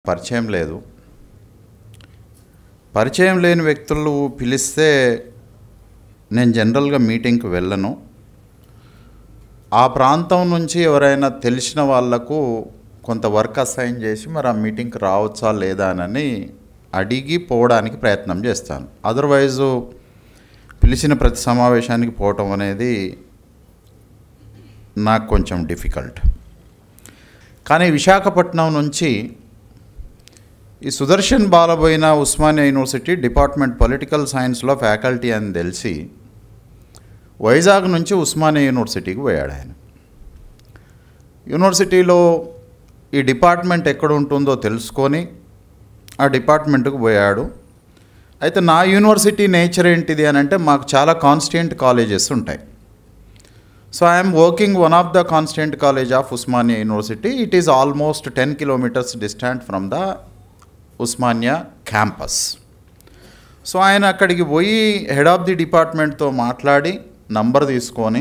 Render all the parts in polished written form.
పరిచయం లేదు. పరిచయం లేని వ్యక్తులు పిలిస్తే నేను జనరల్గా మీటింగ్కి వెళ్ళను. ఆ ప్రాంతం నుంచి ఎవరైనా తెలిసిన వాళ్లకు కొంత వర్క్ అసైన్ చేసి మరి ఆ మీటింగ్కి రావచ్చా లేదా అని అడిగి పోవడానికి ప్రయత్నం చేస్తాను. అదర్వైజు పిలిచిన ప్రతి సమావేశానికి పోవటం అనేది నాకు కొంచెం డిఫికల్ట్. కానీ విశాఖపట్నం నుంచి ఈ Sudarshan Balaboina Osmania university department political సైన్స్లో ఫ్యాకల్టీ అని తెలిసి వైజాగ్ నుంచి ఉస్మానియా యూనివర్సిటీకి పోయాడు ఆయన. యూనివర్సిటీలో ఈ డిపార్ట్మెంట్ ఎక్కడ ఉంటుందో తెలుసుకొని ఆ డిపార్ట్మెంట్కి పోయాడు. అయితే నా యూనివర్సిటీ నేచర్ ఏంటిది అని అంటే మాకు చాలా కాన్స్టిట్యూయెంట్ కాలేజెస్ ఉంటాయి. So I'm working one of the constituent college of Osmania university. It is almost 10 kilometers distant from the Osmania campus. So ఆయన అక్కడికి పోయి హెడ్ ఆఫ్ ది డిపార్ట్మెంట్తో మాట్లాడి నంబర్ తీసుకొని,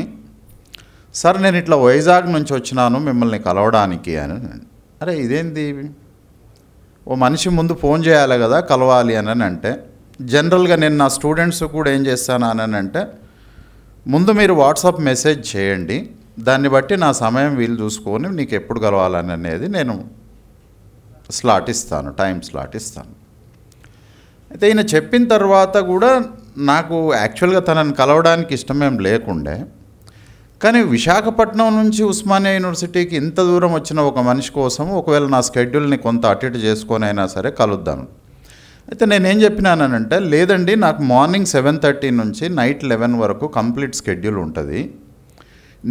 సార్ నేను ఇట్లా వైజాగ్ నుంచి వచ్చినాను మిమ్మల్ని కలవడానికి అని. అరే ఇదేంది, ఓ మనిషి ముందు ఫోన్ చేయాలి కదా కలవాలి అని అంటే, జనరల్గా నేను నా స్టూడెంట్స్ కూడా ఏం చేస్తాను అని అంటే, ముందు మీరు వాట్సాప్ మెసేజ్ చేయండి, దాన్ని బట్టి నా సమయం వీలు చూసుకొని నీకు ఎప్పుడు కలవాలని అనేది నేను స్లాట్ ఇస్తాను, టైం స్లాట్ ఇస్తాను. అయితే ఈయన చెప్పిన తర్వాత కూడా నాకు యాక్చువల్గా తనని కలవడానికి ఇష్టమేం లేకుండే, కానీ విశాఖపట్నం నుంచి ఉస్మానియా యూనివర్సిటీకి ఇంత దూరం వచ్చిన ఒక మనిషి కోసం ఒకవేళ నా స్కెడ్యూల్ని కొంత అటు ఇటు చేసుకొని అయినా సరే కలుద్దాను. అయితే నేనేం చెప్పినానంటే, లేదండి నాకు మార్నింగ్ 7:30 నుంచి నైట్ 11 వరకు కంప్లీట్ స్కెడ్యూల్ ఉంటుంది.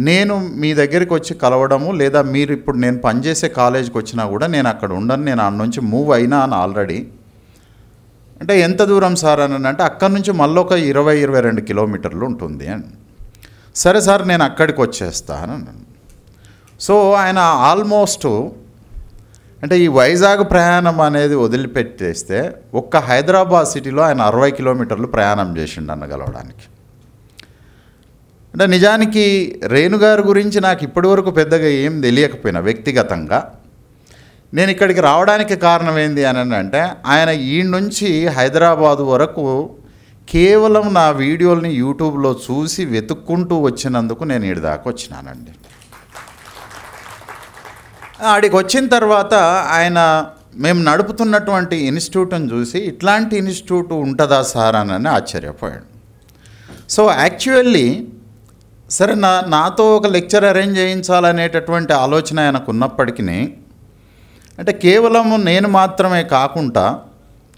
నేను మీ దగ్గరికి వచ్చి కలవడము లేదా మీరు ఇప్పుడు నేను పనిచేసే కాలేజీకి వచ్చినా కూడా నేను అక్కడ ఉండను, నేను ఆడ నుంచి మూవ్ అయినా అని ఆల్రెడీ. అంటే ఎంత దూరం సార్ అని అంటే, అక్కడి నుంచి మళ్ళీ ఒక 20-22 kilometers ఉంటుంది అని. సరే సార్ నేను అక్కడికి వచ్చేస్తాను. సో ఆయన ఆల్మోస్ట్ అంటే ఈ వైజాగ్ ప్రయాణం అనేది వదిలిపెట్టేస్తే ఒక్క హైదరాబాద్ సిటీలో ఆయన 60 kilometers ప్రయాణం చేసిండు అన్న కలవడానికి. అంటే నిజానికి రేణుగారి గురించి నాకు ఇప్పటివరకు పెద్దగా ఏం తెలియకపోయినా వ్యక్తిగతంగా, నేను ఇక్కడికి రావడానికి కారణం ఏంది అని అంటే, ఆయన ఈ నుంచి హైదరాబాదు వరకు కేవలం నా వీడియోల్ని యూట్యూబ్లో చూసి వెతుక్కుంటూ వచ్చినందుకు నేను ఈడి దాకా వచ్చినానండి. ఆడికి వచ్చిన తర్వాత ఆయన మేము నడుపుతున్నటువంటి ఇన్స్టిట్యూట్ని చూసి ఇట్లాంటి ఇన్స్టిట్యూట్ ఉంటుందా సార్ అని ఆశ్చర్యపోయాడు. సో యాక్చువల్లీ సరే నాతో ఒక లెక్చర్ అరేంజ్ చేయించాలనేటటువంటి ఆలోచన ఆయనకు ఉన్నప్పటికీ, అంటే కేవలం నేను మాత్రమే కాకుండా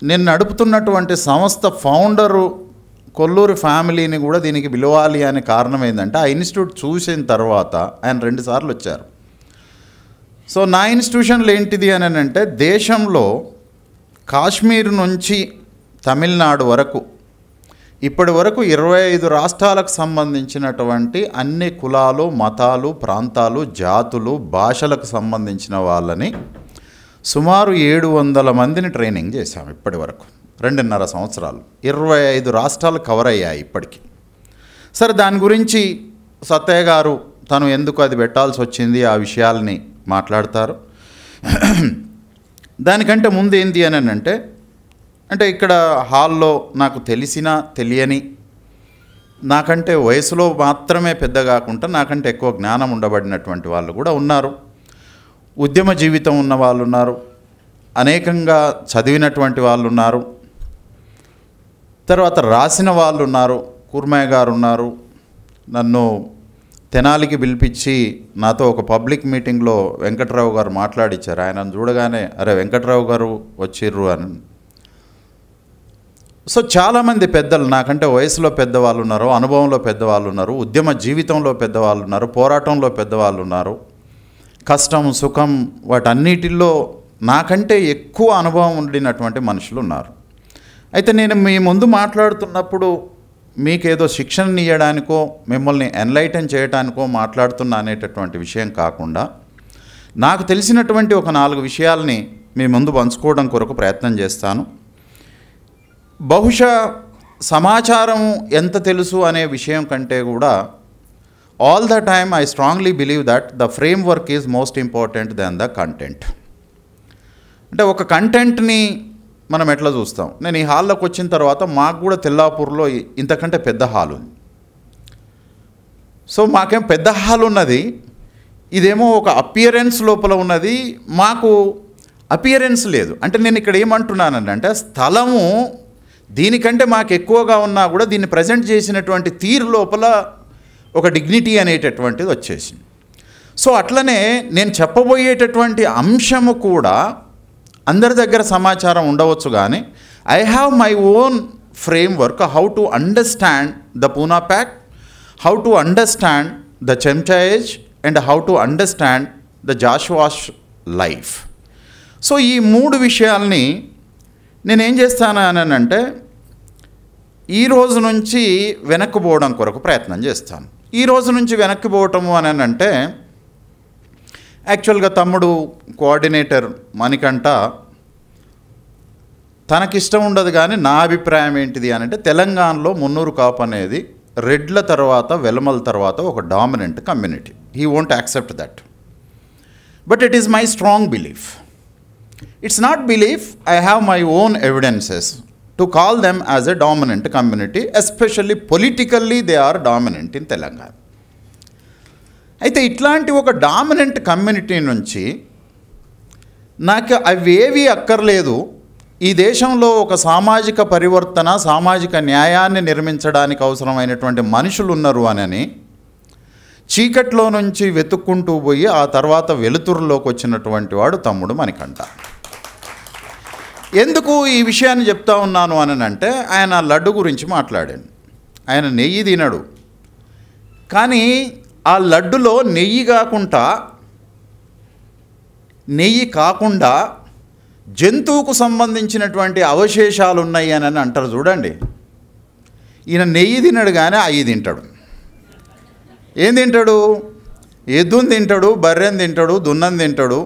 నేను నడుపుతున్నటువంటి సంస్థ ఫౌండరు కొల్లూరి ఫ్యామిలీని కూడా దీనికి పిలవాలి అనే కారణం ఏంటంటే, ఆ ఇన్స్టిట్యూట్ చూసిన తర్వాత ఆయన 2 సార్లు వచ్చారు. సో నా ఇన్స్టిట్యూషన్లు ఏంటిది అని అంటే, దేశంలో కాశ్మీర్ నుంచి తమిళనాడు వరకు ఇప్పటి వరకు 25 రాష్ట్రాలకు సంబంధించినటువంటి అన్ని కులాలు, మతాలు, ప్రాంతాలు, జాతులు, భాషలకు సంబంధించిన వాళ్ళని సుమారు 700 మందిని ట్రైనింగ్ చేశాము ఇప్పటి వరకు. 2.5 సంవత్సరాలు 25 రాష్ట్రాలు కవర్ అయ్యాయి ఇప్పటికి. సరే దాని గురించి సత్తయ్య గారు తను ఎందుకు అది పెట్టాల్సి వచ్చింది ఆ విషయాల్ని మాట్లాడతారు. దానికంటే ముందు ఏంటి అని అంటే ఇక్కడ హాల్లో నాకు తెలిసిన తెలియని, నాకంటే వయసులో మాత్రమే పెద్ద కాకుండా నాకంటే ఎక్కువ జ్ఞానం ఉండబడినటువంటి వాళ్ళు కూడా ఉన్నారు. ఉద్యమ జీవితం ఉన్న వాళ్ళు ఉన్నారు, అనేకంగా చదివినటువంటి వాళ్ళు ఉన్నారు, తర్వాత రాసిన వాళ్ళు ఉన్నారు. కూర్మయ్య గారు ఉన్నారు, నన్ను తెనాలికి పిలిపించి నాతో ఒక పబ్లిక్ మీటింగ్లో వెంకట్రావు గారు మాట్లాడించారు. ఆయనను చూడగానే అరే వెంకట్రావు గారు వచ్చిర్రు అని. సో చాలామంది పెద్దలు, నాకంటే వయసులో పెద్దవాళ్ళు ఉన్నారు, అనుభవంలో పెద్దవాళ్ళు ఉన్నారు, ఉద్యమ జీవితంలో పెద్దవాళ్ళు ఉన్నారు, పోరాటంలో పెద్దవాళ్ళు ఉన్నారు, కష్టం సుఖం వాటన్నిటిల్లో నాకంటే ఎక్కువ అనుభవం ఉండినటువంటి మనుషులు ఉన్నారు. అయితే నేను మీ ముందు మాట్లాడుతున్నప్పుడు మీకేదో శిక్షణ ఇవ్వడానికో మిమ్మల్ని ఎన్లైటన్ చేయడానికో మాట్లాడుతున్నా అనేటటువంటి విషయం కాకుండా, నాకు తెలిసినటువంటి ఒక 4 విషయాల్ని మీ ముందు పంచుకోవడం కొరకు ప్రయత్నం చేస్తాను. బహుశా సమాచారం ఎంత తెలుసు అనే విషయం కంటే కూడా all the time I strongly believe that the framework is most important than the content. అంటే ఒక కంటెంట్ని మనం ఎట్లా చూస్తాం. నేను ఈ హాల్లోకి వచ్చిన తర్వాత మాకు కూడా తెల్లాపూర్లో ఇంతకంటే పెద్ద హాల్ ఉంది. సో మాకేం పెద్ద హాల్ ఉన్నది, ఇదేమో ఒక అపియరెన్స్ లోపల ఉన్నది, మాకు అపియరెన్స్ లేదు. అంటే నేను ఇక్కడ ఏమంటున్నానంటే స్థలము దీనికంటే మాకు ఎక్కువగా ఉన్నా కూడా దీన్ని ప్రజెంట్ చేసినటువంటి తీరు లోపల ఒక డిగ్నిటీ అనేటటువంటిది వచ్చేసింది. సో అట్లనే నేను చెప్పబోయేటటువంటి అంశము కూడా అందరి దగ్గర సమాచారం ఉండవచ్చు, కానీ I have my own framework how to understand the Poona pact, how to understand the Chamcha age and how to understand the Jashuva's life. So ఈ 3 విషయాల్ని నేనేం చేస్తాను అని అంటే ఈ రోజు నుంచి వెనక్కి పోవడం కొరకు ప్రయత్నం చేస్తాను. ఈ రోజు నుంచి వెనక్కి పోవటము అని అంటే యాక్చువల్గా తమ్ముడు కోఆర్డినేటర్ మణికంఠ తనకిష్టం ఉండదు, కానీ నా అభిప్రాయం ఏంటిది అని అంటే తెలంగాణలో మున్నూరు కాపు అనేది రెడ్ల తర్వాత వెలమల తర్వాత ఒక dominant community. He won't accept that, but it is my strong belief. It's not belief, I have my own evidences to call them as a dominant community, especially politically they are dominant in Telangana. అయితే ఇట్లాంటి ఒక dominant community నుంచి నాకు అవేవి అక్కర్లేదు, ఈ దేశంలో ఒక సామాజిక పరివర్తన, సామాజిక న్యాయాన్ని నిర్మించడానికి అవసరమైనటువంటి మనుషులు ఉన్నారు అని చీకట్లో నుంచి వెతుక్కుంటూ పోయి ఆ తర్వాత వెలుతురులోకి వచ్చినటువంటి వాడు తమ్ముడు మణికంఠ. ఎందుకు ఈ విషయాన్ని చెప్తా ఉన్నాను అని అంటే ఆయన లడ్డు గురించి మాట్లాడాను. ఆయన నెయ్యి తినడు, కానీ ఆ లడ్డులో నెయ్యి కాకుండా జంతువుకు సంబంధించినటువంటి అవశేషాలు ఉన్నాయి అని అంటారు చూడండి. ఈయన నెయ్యి తినడు కానీ అవి తింటాడు. ఏం తింటాడు? ఎద్దుని తింటాడు, బర్రెని తింటాడు, దున్నని తింటాడు,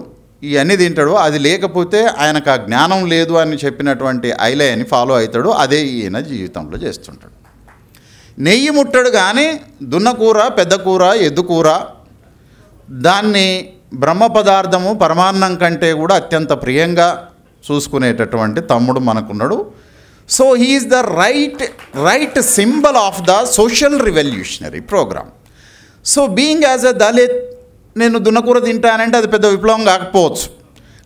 ఇవన్నీ తింటాడు. అది లేకపోతే ఆయనకు ఆ జ్ఞానం లేదు అని చెప్పినటువంటి ఐలయని ఫాలో అవుతాడు. అదే ఈయన జీవితంలో చేస్తుంటాడు. నెయ్యి ముట్టడు కానీ దున్నకూర, పెద్ద కూర, ఎద్దు కూర, దాన్ని బ్రహ్మ పదార్థము పరమాన్నం కంటే కూడా అత్యంత ప్రియంగా చూసుకునేటటువంటి తమ్ముడు మనకున్నాడు. So he is the right symbol of the social revolutionary programme. So being as a Dalit నేను దున్నకూర తింటానంటే అది పెద్ద విప్లవం కాకపోవచ్చు,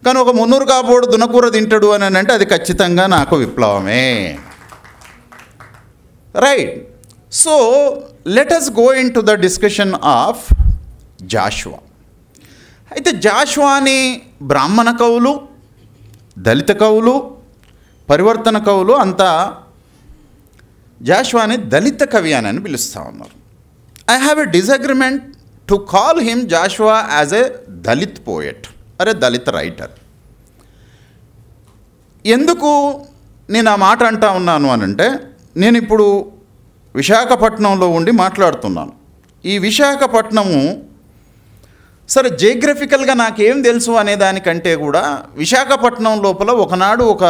కానీ ఒక మున్నూరు కాపోడు దున్నకూర తింటాడు అని అంటే అది ఖచ్చితంగా నాకు విప్లవమే. Right. So let us go in to the discussion of Jashuva. అయితే జాషువాని బ్రాహ్మణ కవులు, దళిత కవులు, పరివర్తన కవులు అంతా జాషువాని దళిత కవి అని పిలుస్తూ ఉన్నారు. I have a disagreement to call him Jashuva as a Dalit poet or a Dalit writer. ఎందుకు నేను ఆ మాట అంటా ఉన్నాను అనంటే నేను ఇప్పుడు విశాఖపట్నంలో ఉండి మాట్లాడుతున్నాను. ఈ విశాఖపట్నము సరే జియోగ్రఫికల్గా నాకేం తెలుసు అనే దానికంటే కూడా విశాఖపట్నం లోపల ఒకనాడు ఒక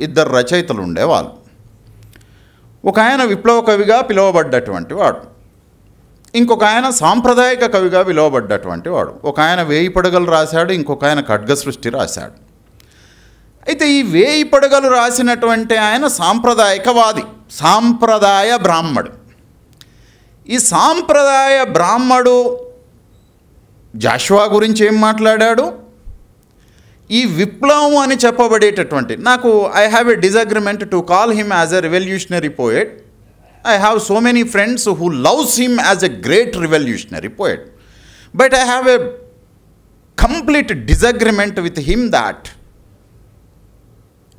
2 రచయితలు ఉండేవాళ్ళు. ఒక ఆయన విప్లవ కవిగా పిలువబడ్డటువంటి వాడు, ఇంకొక ఆయన సాంప్రదాయక కవిగా పిలువబడ్డటువంటి వాడు. ఒక ఆయన 1000 పడగలు రాశాడు, ఇంకొక ఆయన ఖడ్గ సృష్టి రాశాడు. అయితే ఈ 1000 పడగలు రాసినటువంటి ఆయన సాంప్రదాయకవాది, సాంప్రదాయ బ్రాహ్మడు. ఈ సాంప్రదాయ బ్రాహ్మడు జాషువా గురించి ఏం మాట్లాడాడు? ఈ విప్లవం అని చెప్పబడేటటువంటి, నాకు I have a disagreement to call him as a revolutionary poet. I have so many friends who loves him as a great revolutionary poet, but I have a complete disagreement with him that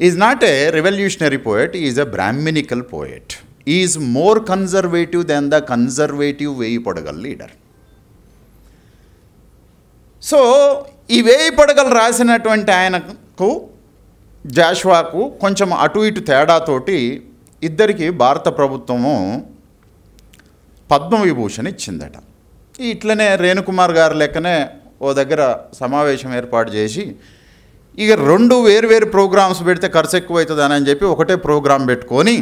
he is not a revolutionary poet, he is a Brahminical poet. He is more conservative than the conservative Veyi Padagal leader. So ఈ 1000 పడగలు రాసినటువంటి ఆయనకు జాషువాకు కొంచెం అటు ఇటు తేడాతోటి ఇద్దరికి భారత ప్రభుత్వము పద్మవిభూషణ్ ఇచ్చిందట. ఇట్లనే రేణుకుమార్ గారు లెక్కనే ఓ దగ్గర సమావేశం ఏర్పాటు చేసి ఇక 2 వేరు ప్రోగ్రామ్స్ పెడితే ఖర్చు ఎక్కువ అవుతుందని అని చెప్పి ఒకటే ప్రోగ్రాం పెట్టుకొని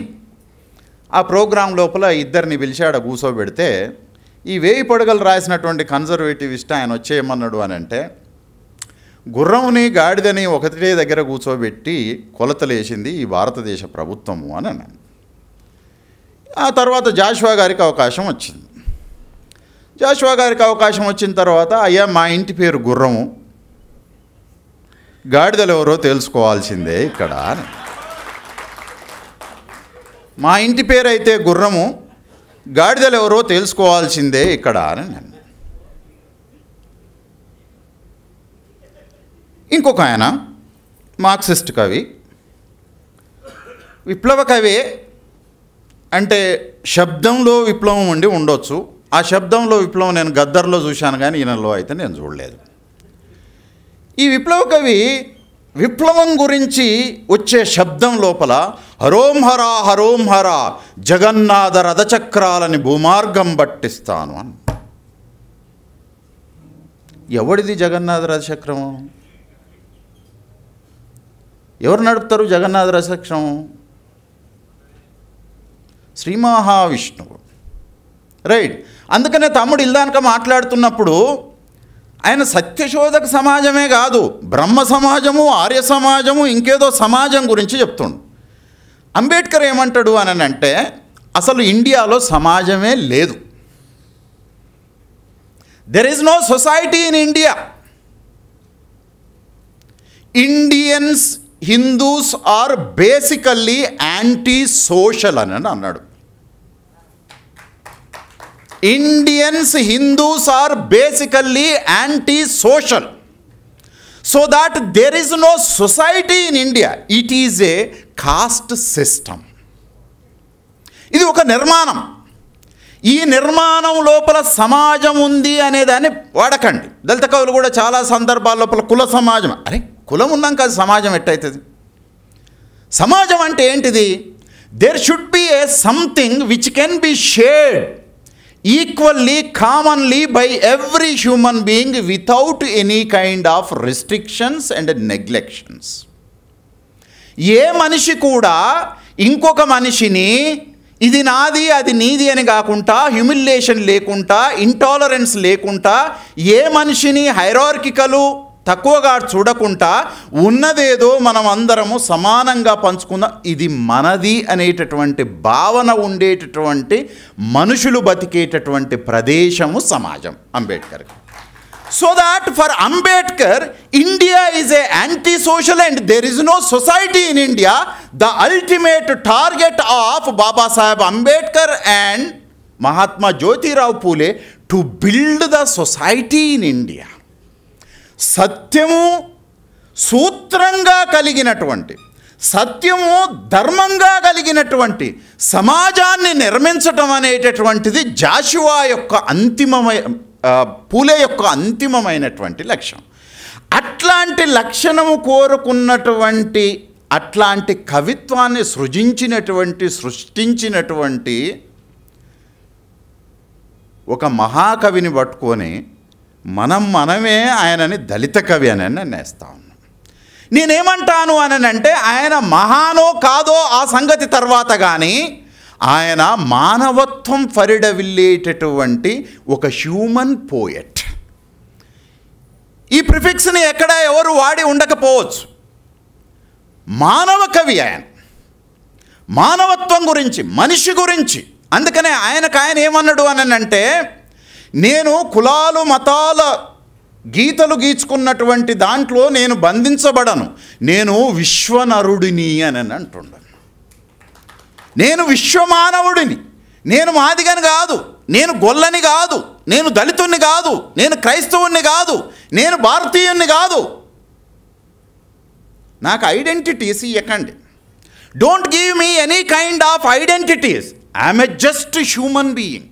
ఆ ప్రోగ్రాం లోపల ఇద్దరిని పిలిచి ఆడ కూర్చోబెడితే ఈ 1000 పడగలు రాసినటువంటి కన్జర్వేటివిస్ట్ ఆయన వచ్చేయమన్నాడు అని అంటే గుర్రంని గాడిదని ఒకటే దగ్గర కూర్చోబెట్టి కొలతలేసింది ఈ భారతదేశ ప్రభుత్వము అని అన్నాను. ఆ తర్వాత జాషువా గారికి అవకాశం వచ్చింది. జాషువా గారికి అవకాశం వచ్చిన తర్వాత, అయ్యా మా ఇంటి పేరు గుర్రము, గాడిదలు ఎవరో తెలుసుకోవాల్సిందే ఇక్కడ అని. మా ఇంటి పేరు అయితే గుర్రము, గాడిదలు ఎవరో తెలుసుకోవాల్సిందే ఇక్కడ అని నేను. ఇంకొక ఆయన మార్క్సిస్ట్ కవి, విప్లవ కవి అంటే శబ్దంలో విప్లవం ఉండి ఉండొచ్చు. ఆ శబ్దంలో విప్లవం నేను గద్దర్లో చూశాను, కానీ ఈయనలో అయితే నేను చూడలేదు. ఈ విప్లవ కవి విప్లవం గురించి వచ్చే శబ్దం లోపల హరోం హరా హరోం హరా జగన్నాథ రథచక్రాలని భూమార్గం పట్టిస్తాను అని. ఎవడిది జగన్నాథ రథచక్రము? ఎవరు నడుపుతారు జగన్నాథ రథచక్రం? శ్రీ మహావిష్ణువు. రైట్. అందుకనే తమ్ముడు ఇల్దానక మాట్లాడుతున్నప్పుడు ఆయన సత్యశోధక సమాజమే కాదు, బ్రహ్మ సమాజము, ఆర్య సమాజము, ఇంకేదో సమాజం గురించి చెప్తుండు. అంబేద్కర్ ఏమంటాడు అని అంటే, అసలు ఇండియాలో సమాజమే లేదు. There is no society in India. Indians Hindus are basically anti social అని అన్నాడు. Indians, Hindus are basically anti-social. So that there is no society in India. It is a caste system. ఇది ఒక నిర్మాణం. ఈ నిర్మాణం లోపల సమాజం ఉంది అనేదాన్ని వాడకండి. దళిత కవులు కూడా చాలా సందర్భాల లోపల కుల సమాజం, అరే కులం ఉన్నాం కదా సమాజం ఎట్టయితుంది? సమాజం అంటే ఏంటిది? There should be a something which can be shared equally, commonly by every human being without any kind of restrictions and neglections. ఏ మనిషి కూడా ఇంకొక మనిషిని ఇది నాది అది నీది అని కాకుండా, హ్యూమిలియేషన్ లేకుండా, ఇంటాలరెన్స్ లేకుండా, ఏ మనిషిని హైరార్కికలు తక్కువగా చూడకుండా ఉన్నదేదో మనం అందరము సమానంగా పంచుకుందాం, ఇది మనది అనేటటువంటి భావన ఉండేటటువంటి మనుషులు బతికేటటువంటి ప్రదేశము సమాజం Ambedkar. So that for Ambedkar India is a anti social and there is no society in India. The ultimate target of Babasaheb Ambedkar and Mahatma Jyotirao Phule to build the society in India. సత్యము సూత్రంగా కలిగినటువంటి, సత్యము ధర్మంగా కలిగినటువంటి సమాజాన్ని నిర్మించటం అనేటటువంటిది జాషువా యొక్క పూలే యొక్క అంతిమమైనటువంటి లక్ష్యం. అట్లాంటి లక్షణము కోరుకున్నటువంటి, అట్లాంటి కవిత్వాన్ని సృష్టించినటువంటి ఒక మహాకవిని పట్టుకొని మనమే ఆయనని దళిత కవి అని నేస్తా ఉన్నాం. నేనేమంటాను అని అంటే, ఆయన మహానో కాదో ఆ సంగతి తర్వాత, కానీ ఆయన మానవత్వం పరిడవిల్లేటటువంటి ఒక హ్యూమన్ పోయెట్. ఈ ప్రిఫిక్స్ని ఎక్కడ ఎవరు వాడి ఉండకపోవచ్చు. మానవ కవి ఆయన, మానవత్వం గురించి, మనిషి గురించి. అందుకనే ఆయన ఏమన్నాడు అని అంటే, నేను కులాలు మతాల గీతలు గీచుకున్నటువంటి దాంట్లో నేను బంధించబడను, నేను విశ్వనరుడిని అని అంటున్నాను. నేను విశ్వమానవుడిని, నేను మాదిగని కాదు, నేను గొల్లని కాదు, నేను దళితుణ్ణి కాదు, నేను క్రైస్తవుణ్ణి కాదు, నేను భారతీయుణ్ణి కాదు. నాకు ఐడెంటిటీస్ ఇవ్వకండి. Don't give me any kind of identities. I'm a just human being.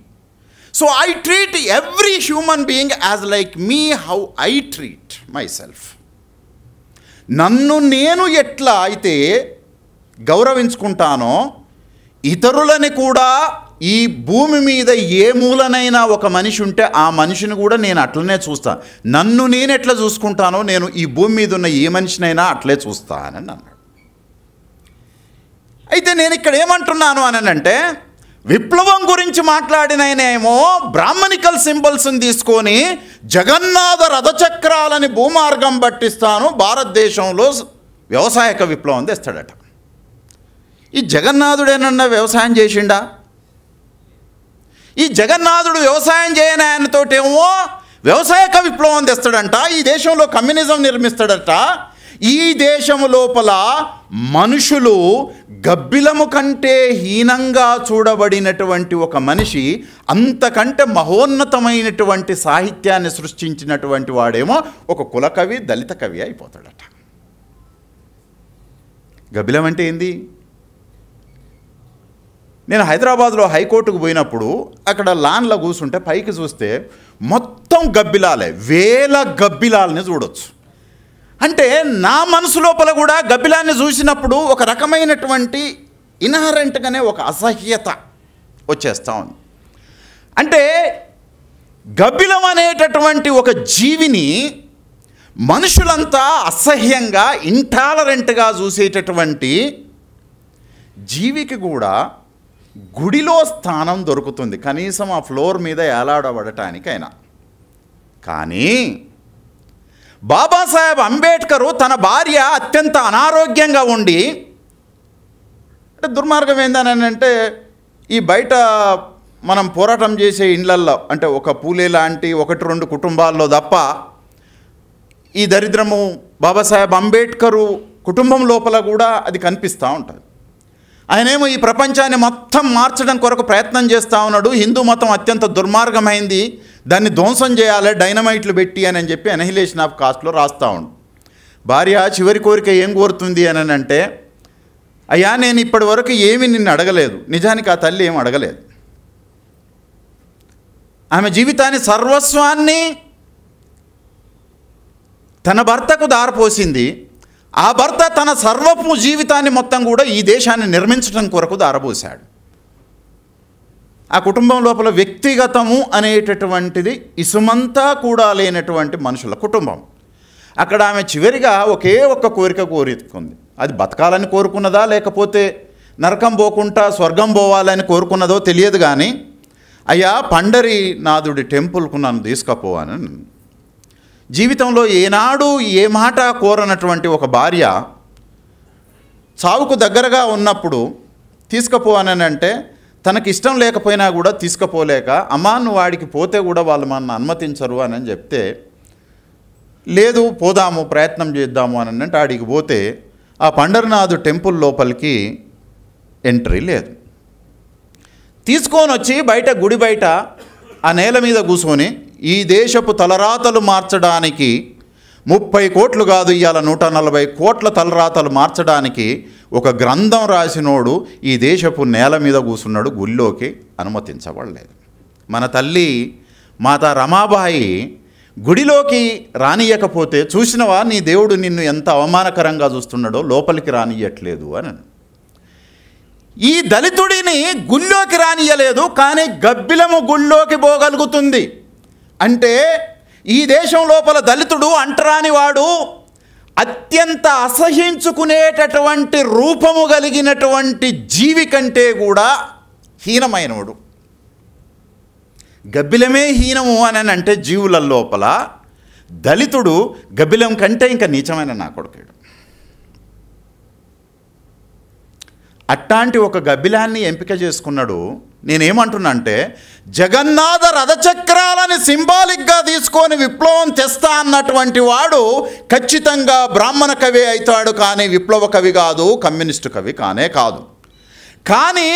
So I treat every human being as like me how I treat myself. నన్ను నేను ఎట్లా అయితే గౌరవించుకుంటానో, ఇతరులని కూడా ఈ భూమి మీద ఏ మూలనైనా ఒక మనిషి ఉంటే ఆ మనిషిని కూడా నేను అట్లనే చూస్తాను. నన్ను నేను ఎట్లా చూసుకుంటానో నేను ఈ భూమి మీద ఉన్న ఏ మనిషినైనా అట్లే చూస్తానని అన్నాడు. అయితే నేను ఇక్కడ ఏమంటున్నాను అని అంటే, విప్లవం గురించి మాట్లాడిననేమో బ్రాహ్మణికల్ సింబల్స్ని తీసుకొని జగన్నాథ రథచక్రాలని భూమార్గం పట్టిస్తాను, భారతదేశంలో వ్యవసాయక విప్లవం తెస్తాడట. ఈ జగన్నాథుడేనన్నా వ్యవసాయం చేసిండా? ఈ జగన్నాథుడు వ్యవసాయం చేయని ఆయనతోటేమో వ్యవసాయక విప్లవం తెస్తాడంట, ఈ దేశంలో కమ్యూనిజం నిర్మిస్తాడట. ఈ దేశము లోపల మనుషులు గబ్బిలము కంటే హీనంగా చూడబడినటువంటి ఒక మనిషి అంతకంటే మహోన్నతమైనటువంటి సాహిత్యాన్ని సృష్టించినటువంటి వాడేమో ఒక కులకవి, దళిత కవి అయిపోతాడట. గబ్బిలం అంటే ఏంది? నేను హైదరాబాద్లో హైకోర్టుకు పోయినప్పుడు అక్కడ లాన్లో కూర్చుంటే పైకి చూస్తే మొత్తం గబ్బిలాలే, వేల గబ్బిలాలని చూడొచ్చు. అంటే నా మనసు లోపల కూడా గబ్బిలాన్ని చూసినప్పుడు ఒక రకమైనటువంటి ఇన్హరెంట్గానే ఒక అసహ్యత వచ్చేస్తూ ఉంది. అంటే గబ్బిలం అనేటటువంటి ఒక జీవిని మనుషులంతా అసహ్యంగా, ఇంటాలరెంట్గా చూసేటటువంటి జీవికి కూడా గుడిలో స్థానం దొరుకుతుంది, కనీసం ఆ ఫ్లోర్ మీద ఏలాడబడటానికైనా. కానీ బాబాసాహెబ్ అంబేద్కరు తన భార్య అత్యంత అనారోగ్యంగా ఉండి, అంటే దుర్మార్గం ఏందని అంటే ఈ బయట మనం పోరాటం చేసే ఇండ్లల్లో అంటే ఒక పూలే లాంటి 1-2 కుటుంబాల్లో తప్ప ఈ దరిద్రము బాబాసాహెబ్ అంబేద్కరు కుటుంబం లోపల కూడా అది కనిపిస్తూ ఉంటుంది. ఆయనేమో ఈ ప్రపంచాన్ని మొత్తం మార్చడం కొరకు ప్రయత్నం చేస్తూ ఉన్నాడు. హిందూ మతం అత్యంత దుర్మార్గమైంది, దాన్ని ధ్వంసం చేయాలి డైనమైట్లు పెట్టి అని చెప్పి అనహిలేషన్ ఆఫ్ కాస్ట్లో రాస్తూ ఉండు. భార్య చివరి కోరిక ఏం కోరుతుంది అని అంటే, అయ్యా నేను ఇప్పటి వరకు ఏమీ నిన్ను అడగలేదు. నిజానికి ఆ తల్లి ఏం అడగలేదు. ఆమె జీవితాన్ని సర్వస్వాన్ని తన భర్తకు దారపోసింది. ఆ భర్త తన సర్వపు జీవితాన్ని మొత్తం కూడా ఈ దేశాన్ని నిర్మించడం కొరకు దారపోశాడు. ఆ కుటుంబం లోపల వ్యక్తిగతము అనేటటువంటిది ఇసుమంతా కూడా లేనటువంటి మనుషుల కుటుంబం. అక్కడ ఆమె చివరిగా ఒకే ఒక్క కోరిక కోరుకుంది. అది బతకాలని కోరుకున్నదా లేకపోతే నరకం పోకుండా స్వర్గం పోవాలని కోరుకున్నదో తెలియదు. కానీ అయ్యా పండరీనాథుడి టెంపుల్కు నన్ను తీసుకుపోవాలని. జీవితంలో ఏనాడు ఏ మాట కోరనటువంటి ఒక భార్య చావుకు దగ్గరగా ఉన్నప్పుడు తీసుకుపోవాలని అంటే తనకి ఇష్టం లేకపోయినా కూడా తీసుకుపోలేక, అమ్మా నువ్వు వాడికి పోతే కూడా వాళ్ళు మన అనుమతించరు అని చెప్తే, లేదు పోదాము ప్రయత్నం చేద్దాము అని అంటే ఆడికి పోతే ఆ పండరీనాథ్ టెంపుల్ లోపలికి ఎంట్రీ లేదు. తీసుకొని వచ్చి బయట గుడి బయట ఆ నేల మీద కూర్చొని ఈ దేశపు తలరాతలు మార్చడానికి 30 కోట్లు కాదు, ఇవాళ 140 కోట్ల తలరాతలు మార్చడానికి ఒక గ్రంథం రాసినోడు ఈ దేశపు నేల మీద కూర్చున్నాడు. గుళ్ళోకి అనుమతించబడలేదు. మన తల్లి మాతా రమాబాయి గుడిలోకి రానియకపోతే, చూసినవా నీ దేవుడు నిన్ను ఎంత అవమానకరంగా చూస్తున్నాడో, లోపలికి రానియట్లేదు అని. ఈ దళితుడిని గుళ్ళోకి రానియలేదు, కానీ గబ్బిలము గుళ్ళోకి పోగలుగుతుంది. అంటే ఈ దేశం లోపల దళితుడు అంటరాని వాడు, అత్యంత అసహించుకునేటటువంటి రూపము కలిగినటువంటి జీవి కంటే కూడా హీనమైనవాడు. గబ్బిలమే హీనము అని అంటే జీవుల లోపల దళితుడు గబ్బిలం కంటే ఇంకా నీచమైన నా కొడుకుడు. అట్లాంటి ఒక గబ్బిలాన్ని ఎంపిక చేసుకున్నాడు. నేనేమంటున్నా అంటే జగన్నాథ రథచక్రాలని సింబాలిక్గా తీసుకొని విప్లవం తెస్తా అన్నటువంటి వాడు ఖచ్చితంగా బ్రాహ్మణ కవి అవుతాడు, కానీ విప్లవ కవి కాదు, కమ్యూనిస్టు కవి కానే కాదు. కానీ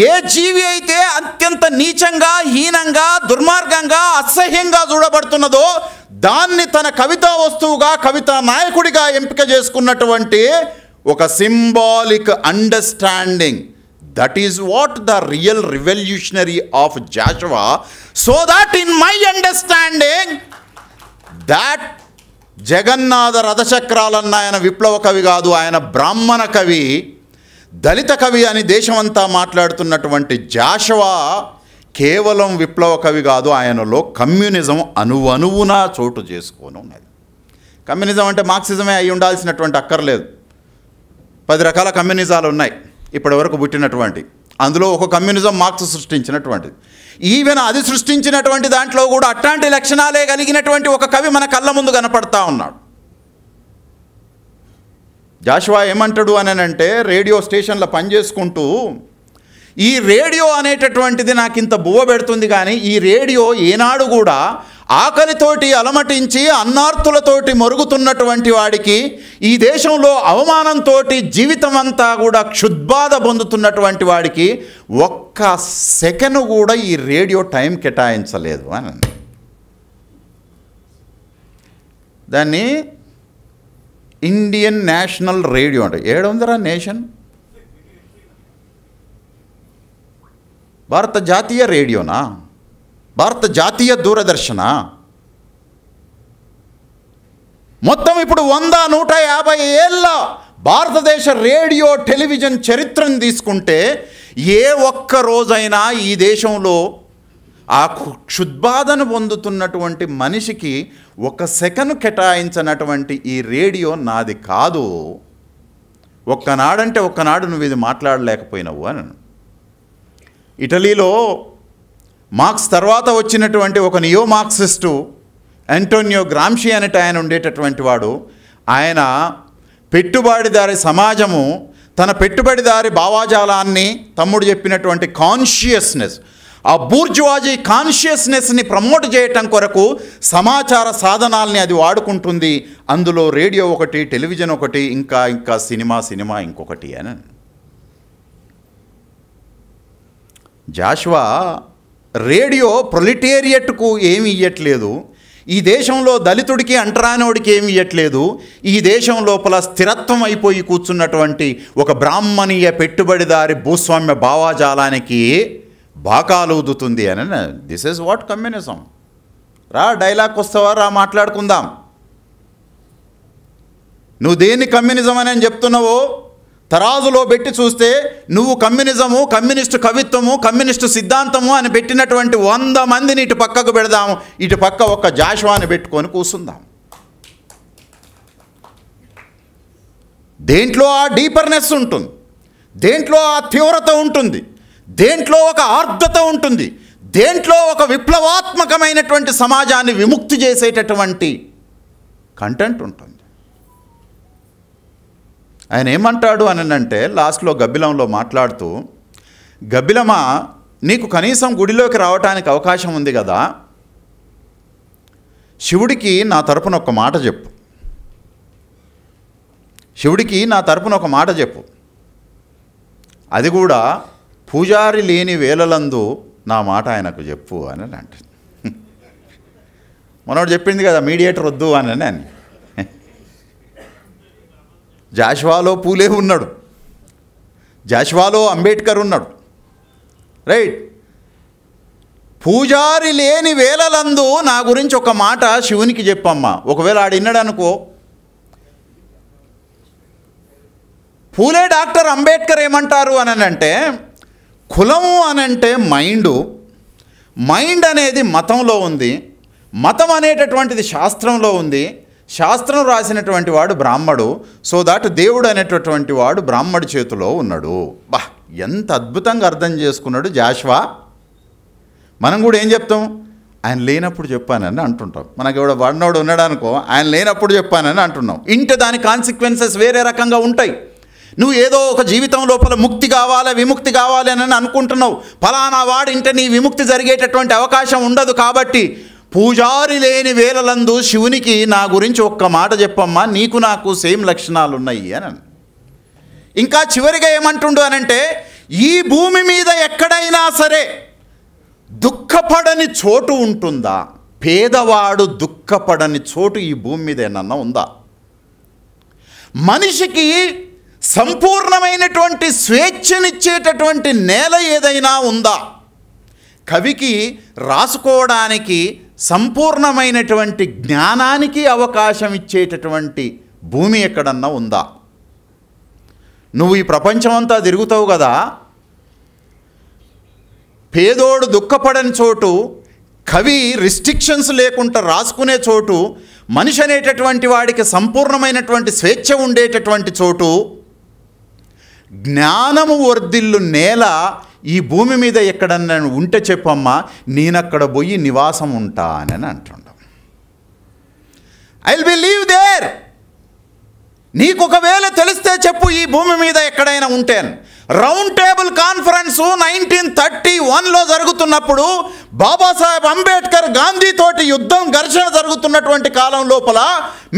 ఏ జీవి అయితే అత్యంత నీచంగా, హీనంగా, దుర్మార్గంగా, అసహ్యంగా చూడబడుతున్నదో దాన్ని తన కవితా వస్తువుగా, కవితా నాయకుడిగా ఎంపిక చేసుకున్నటువంటి ఒక symbolic understanding, that is what the real revolutionary of Jashuva. So that in my understanding that Jagannatha రథచక్రాలన్న ఆయన విప్లవ కవి కాదు, ఆయన బ్రాహ్మణ కవి, దళిత కవి అని దేశమంతా మాట్లాడుతున్నటువంటి జాషువా కేవలం విప్లవ కవి కాదు, ఆయనలో కమ్యూనిజం అణువణువునా చోటు చేసుకొని ఉన్నది. కమ్యూనిజం అంటే మార్క్సిజమే అయి ఉండాల్సినటువంటి అక్కర్లేదు. 10 రకాల కమ్యూనిజాలు ఉన్నాయి ఇప్పటి వరకు పుట్టినటువంటి. అందులో ఒక కమ్యూనిజం మార్క్స్ సృష్టించినటువంటిది. ఈవెన్ అది సృష్టించినటువంటి దాంట్లో కూడా అట్లాంటి లక్షణాలే కలిగినటువంటి ఒక కవి మన కళ్ళ ముందు కనపడతా ఉన్నాడు. జాషువా ఏమంటాడు అని అంటే, రేడియో స్టేషన్లో పనిచేసుకుంటూ, ఈ రేడియో అనేటటువంటిది నాకు ఇంత బువ్వ పెడుతుంది, కానీ ఈ రేడియో ఏనాడు కూడా ఆకలితోటి అలమటించి అన్నార్తులతోటి మరుగుతున్నటువంటి వాడికి, ఈ దేశంలో అవమానంతో జీవితం అంతా కూడా క్షుద్బాధ పొందుతున్నటువంటి వాడికి ఒక్క సెకను కూడా ఈ రేడియో టైం కేటాయించలేదు అని. దాన్ని ఇండియన్ నేషనల్ రేడియో అంటే ఏడుందరా నేషన్, భారత జాతీయ రేడియోనా, భారత జాతీయ దూరదర్శన, మొత్తం ఇప్పుడు 100-150 ఏళ్ళ భారతదేశ రేడియో టెలివిజన్ చరిత్రను తీసుకుంటే ఏ ఒక్క రోజైనా ఈ దేశంలో ఆ క్షుద్బాధను పొందుతున్నటువంటి మనిషికి ఒక సెకను కేటాయించినటువంటి ఈ రేడియో నాది కాదు, ఒక్కనాడంటే ఒక్కనాడు నువ్వు ఇది మాట్లాడలేకపోయినావు అని. ఇటలీలో మార్క్స్ తర్వాత వచ్చినటువంటి ఒక నియో మార్క్సిస్టు యాంటోనియో గ్రాంషి అనేట ఆయన ఉండేటటువంటి వాడు, ఆయన పెట్టుబడిదారి సమాజము తన పెట్టుబడిదారి భావాజాలాన్ని, తమ్ముడు చెప్పినటువంటి కాన్షియస్నెస్, ఆ బూర్జువాజీ కాన్షియస్నెస్ని ప్రమోట్ చేయటం కొరకు సమాచార సాధనాల్ని అది వాడుకుంటుంది. అందులో రేడియో ఒకటి, టెలివిజన్ ఒకటి, ఇంకా సినిమా ఇంకొకటి అని. జాషువా రేడియో ప్రొలిటేరియట్కు ఏమి ఇవ్వట్లేదు, ఈ దేశంలో దళితుడికి అంటరానోడికి ఏమి ఇవ్వట్లేదు, ఈ దేశం లోపల స్థిరత్వం అయిపోయి కూర్చున్నటువంటి ఒక బ్రాహ్మణీయ పెట్టుబడిదారి భూస్వామ్య భావాజాలానికి బాకాలు ఊదుతుంది అని. This is what communism. రా డైలాగ్ వస్తావా, రా మాట్లాడుకుందాం. నువ్వు దేన్ని కమ్యూనిజం అని చెప్తున్నావో తరాజులో పెట్టి చూస్తే నువ్వు కమ్యూనిజము, కమ్యూనిస్టు కవిత్వము, కమ్యూనిస్టు సిద్ధాంతము అని పెట్టినటువంటి 100 మందిని ఇటు పక్కకు పెడదాము, ఇటు పక్క ఒక జాషువాని పెట్టుకొని కూర్చుందాం. దేంట్లో ఆ డీపర్నెస్ ఉంటుంది, దేంట్లో ఆ తీవ్రత ఉంటుంది, దేంట్లో ఒక ఆర్ద్రత ఉంటుంది, దేంట్లో ఒక విప్లవాత్మకమైనటువంటి సమాజాన్ని విముక్తి చేసేటటువంటి కంటెంట్ ఉంటుంది. ఆయన ఏమంటాడు అని అంటే, లాస్ట్లో గబ్బిలంలో మాట్లాడుతూ, గబ్బిలమా నీకు కనీసం గుడిలోకి రావటానికి అవకాశం ఉంది కదా, శివుడికి నా తరపున ఒక మాట చెప్పు, శివుడికి నా తరపున ఒక మాట చెప్పు, అది కూడా పూజారి లేని వేళలందు నా మాట ఆయనకు చెప్పు అని అంటే. మనోడు చెప్పింది కదా మీడియేటర్ వద్దు అని. జాషువాలో పూలే ఉన్నాడు, జాషువాలో అంబేద్కర్ ఉన్నాడు, రైట్. పూజారి లేని వేళలందు నా గురించి ఒక మాట శివునికి చెప్పమ్మా. ఒకవేళ ఆడు విన్నాడు అనుకో. పూలే, డాక్టర్ అంబేద్కర్ ఏమంటారు అని అంటే, కులము అనంటే మైండ్ అనేది మతంలో ఉంది, మతం అనేటటువంటిది శాస్త్రంలో ఉంది, శాస్త్రం రాసినటువంటి వాడు బ్రాహ్మడు, సో దాట్ దేవుడు అనేటటువంటి వాడు బ్రాహ్మడి చేతిలో ఉన్నాడు. బా, ఎంత అద్భుతంగా అర్థం చేసుకున్నాడు జాషువా. మనం కూడా ఏం చెప్తాం, ఆయన లేనప్పుడు చెప్పానని అంటుంటాం. మనకి ఎవడో వాడినోడు ఉన్నాడు అనుకో, ఆయన లేనప్పుడు చెప్పానని అంటున్నాం. ఇంటే దాని కాన్సిక్వెన్సెస్ వేరే రకంగా ఉంటాయి. నువ్వు ఏదో ఒక జీవితం లోపల ముక్తి కావాలి, విముక్తి కావాలి అని అనుకుంటున్నావు, ఫలానా వాడింటే నీ విముక్తి జరిగేటటువంటి అవకాశం ఉండదు. కాబట్టి పూజారి లేని వేళలందు శివునికి నా గురించి ఒక్క మాట చెప్పమ్మా, నీకు నాకు సేమ్ లక్షణాలు ఉన్నాయి అని. ఇంకా చివరిగా ఏమంటుండు అనంటే, ఈ భూమి మీద ఎక్కడైనా సరే దుఃఖపడని చోటు ఉంటుందా? పేదవాడు దుఃఖపడని చోటు ఈ భూమి మీద ఏమన్నా ఉందా? మనిషికి సంపూర్ణమైనటువంటి స్వేచ్ఛనిచ్చేటటువంటి నేల ఏదైనా ఉందా? కవికి రాసుకోవడానికి, సంపూర్ణమైనటువంటి జ్ఞానానికి అవకాశం ఇచ్చేటటువంటి భూమి ఎక్కడన్నా ఉందా? నువ్వు ఈ ప్రపంచమంతా తిరుగుతావు కదా, పేదోడు దుఃఖపడని చోటు, కవి రిస్ట్రిక్షన్స్ లేకుండా రాసుకునే చోటు, మనిషి అనేటటువంటి వాడికి సంపూర్ణమైనటువంటి స్వేచ్ఛ ఉండేటటువంటి చోటు, జ్ఞానము వర్ధిల్లు నేల ఈ భూమి మీద ఎక్కడన్నా ఉంటే చెప్పమ్మా, నేనక్కడ పోయి నివాసం ఉంటా అని అంటుండం. I will live there. నీకు ఒకవేళ తెలిస్తే చెప్పు, ఈ భూమి మీద ఎక్కడైనా ఉంటేను. రౌండ్ టేబుల్ కాన్ఫరెన్స్ 1931లో జరుగుతున్నప్పుడు బాబాసాహెబ్ అంబేద్కర్ గాంధీ తోటి యుద్ధం, ఘర్షణ జరుగుతున్నటువంటి కాలం లోపల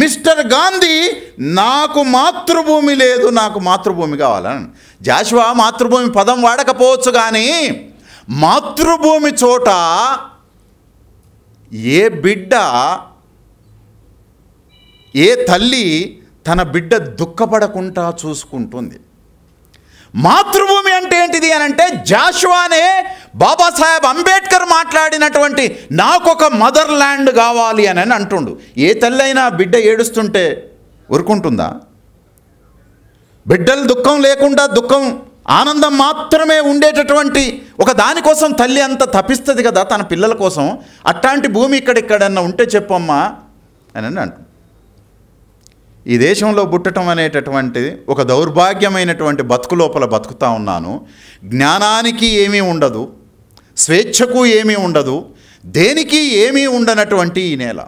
మిస్టర్ గాంధీ, నాకు మాతృభూమి లేదు, నాకు మాతృభూమి కావాలని. జాషువా మాతృభూమి పదం వాడకపోవచ్చు, కానీ మాతృభూమి చోట ఏ బిడ్డ, ఏ తల్లి తన బిడ్డ దుఃఖపడకుండా చూసుకుంటుంది. మాతృభూమి అంటే ఏంటిది అని అంటే, జాషువానే బాబాసాహెబ్ అంబేద్కర్ మాట్లాడినటువంటి నాకొక మదర్ ల్యాండ్ కావాలి అని అంటుండు. ఏ తల్లి అయినా బిడ్డ ఏడుస్తుంటే ఊరుకుంటుందా? బిడ్డలు దుఃఖం లేకుండా, దుఃఖం ఆనందం మాత్రమే ఉండేటటువంటి ఒక దానికోసం తల్లి అంత తపిస్తుంది కదా తన పిల్లల కోసం. అట్లాంటి భూమి ఇక్కడెక్కడన్నా ఉంటే చెప్పమ్మా అని అంటు. ఈ దేశంలో పుట్టడం అనేటటువంటిది ఒక దౌర్భాగ్యమైనటువంటి బతుకు లోపల బతుకుతా ఉన్నాను. జ్ఞానానికి ఏమీ ఉండదు, స్వేచ్ఛకు ఏమీ ఉండదు, దేనికి ఏమీ ఉండనటువంటి ఈ నేల.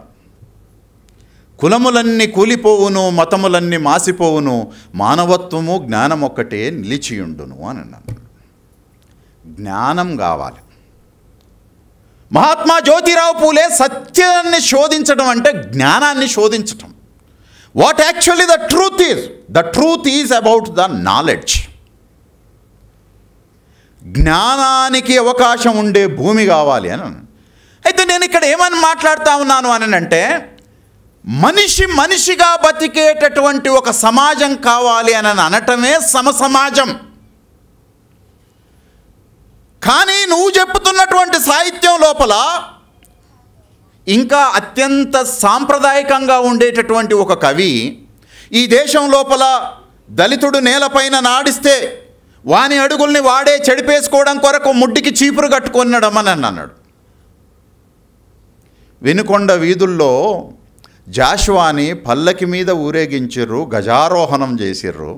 కులములన్నీ కూలిపోవును, మతములన్నీ మాసిపోవును, మానవత్వము జ్ఞానం ఒక్కటే నిలిచియుండును అని అన్నాను. జ్ఞానం కావాలి. మహాత్మా జ్యోతిరావు పూలే సత్యాన్ని శోధించడం అంటే జ్ఞానాన్ని శోధించటం. What actually the truth is about the knowledge. జ్ఞానానికి అవకాశం ఉండే భూమి కావాలి అని. అయితే నేను ఇక్కడ ఏమని మాట్లాడుతూ ఉన్నాను అని అంటే, మనిషిగా బతికేటటువంటి ఒక సమాజం కావాలి అని అనటమే సమసమాజం. కానీ నువ్వు చెప్పుతున్నటువంటి సాహిత్యం లోపల ఇంకా అత్యంత సాంప్రదాయకంగా ఉండేటటువంటి ఒక కవి, ఈ దేశం లోపల దళితుడు నేలపైన నాడిస్తే వాని అడుగుల్ని వాడే చెడిపేసుకోవడం కొరకు ముడ్డికి చీపురు కట్టుకొనడం అని అన్నాడు. వినుకొండ వీధుల్లో జాషువాని పల్లకి మీద ఊరేగించిర్రు, గజారోహణం చేసిర్రు.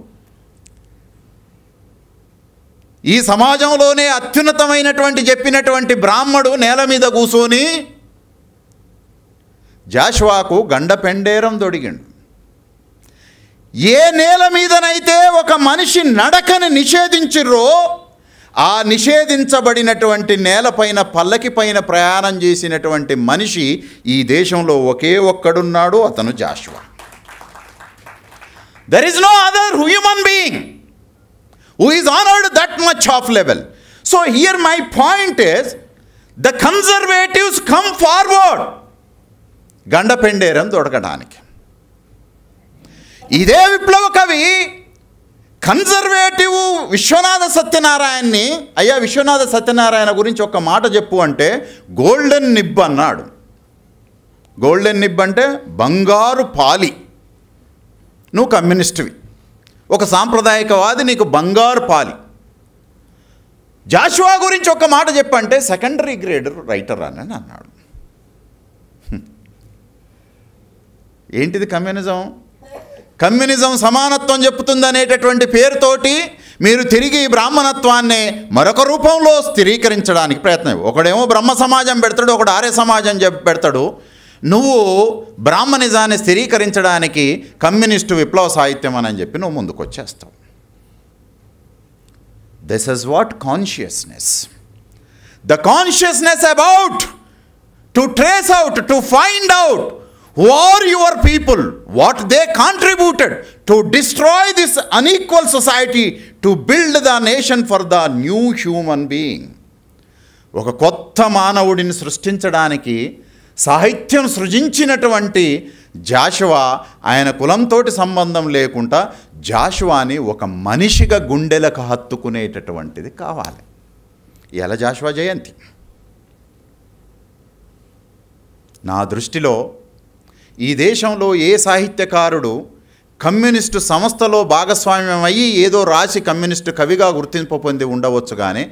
ఈ సమాజంలోనే అత్యున్నతమైనటువంటి చెప్పినటువంటి బ్రాహ్మడు నేల మీద కూర్చొని జాషువాకు గండపెండేరం దొడిగిండు. ఏ నేల మీదనైతే ఒక మనిషి నడకని నిషేధించిర్రో, ఆ నిషేధించబడినటువంటి నేలపైన పల్లకి పైన ప్రయాణం చేసినటువంటి మనిషి ఈ దేశంలో ఒకే ఒక్కడున్నాడు, అతను Jashuva. There is no other human being who is honored that much of level. So here my point is, the conservatives come forward గండపెండేరం దొడకడానికి. ఇదే విప్లవ కవి కన్జర్వేటివ్ విశ్వనాథ సత్యనారాయణని, అయ్యా విశ్వనాథ సత్యనారాయణ గురించి ఒక మాట చెప్పు అంటే గోల్డెన్ నిబ్ అన్నాడు. గోల్డెన్ నిబ్ అంటే బంగారు పాలి. నువ్వు కమ్యూనిస్టువి, ఒక సాంప్రదాయకవాది, నీకు బంగారు పాలి. జాషువా గురించి ఒక మాట చెప్పంటే సెకండరీ గ్రేడ్ రైటర్ అని అన్నాడు. ఏంటిది కమ్యూనిజం? కమ్యూనిజం సమానత్వం చెప్తుంది అనేటటువంటి పేరుతోటి మీరు తిరిగి బ్రాహ్మణత్వాన్ని మరొక రూపంలో స్థిరీకరించడానికి ప్రయత్నం. ఒకడేమో బ్రహ్మ సమాజం పెడతాడు, ఒకడు ఆర్య సమాజం పెడతాడు. నువ్వు బ్రాహ్మణిజాన్ని స్థిరీకరించడానికి కమ్యూనిస్టు విప్లవ సాహిత్యం అని చెప్పి నువ్వు ముందుకు వచ్చేస్తావు. This is what consciousness. The consciousness about to trace out, to find out who are your people, what they contributed to destroy this unequal society, to build the nation for the new human being. ఒక కొత్త మానవుడిని సృష్టించడానికి సాహిత్యం సృజించినటువంటి జాషువా, ఆయన కులంతోటి సంబంధం లేకుండా జాషువాని ఒక మనిషిగా గుండెలకు హత్తుకునేటటువంటిది కావాలి. ఎలా జాషువా జయంతి నా దృష్టిలో ఈ దేశంలో ఏ సాహిత్యకారుడు కమ్యూనిస్టు సంస్థలో భాగస్వామ్యం అయ్యి ఏదో రాసి కమ్యూనిస్టు కవిగా గుర్తింపు పొంది ఉండవచ్చు, కానీ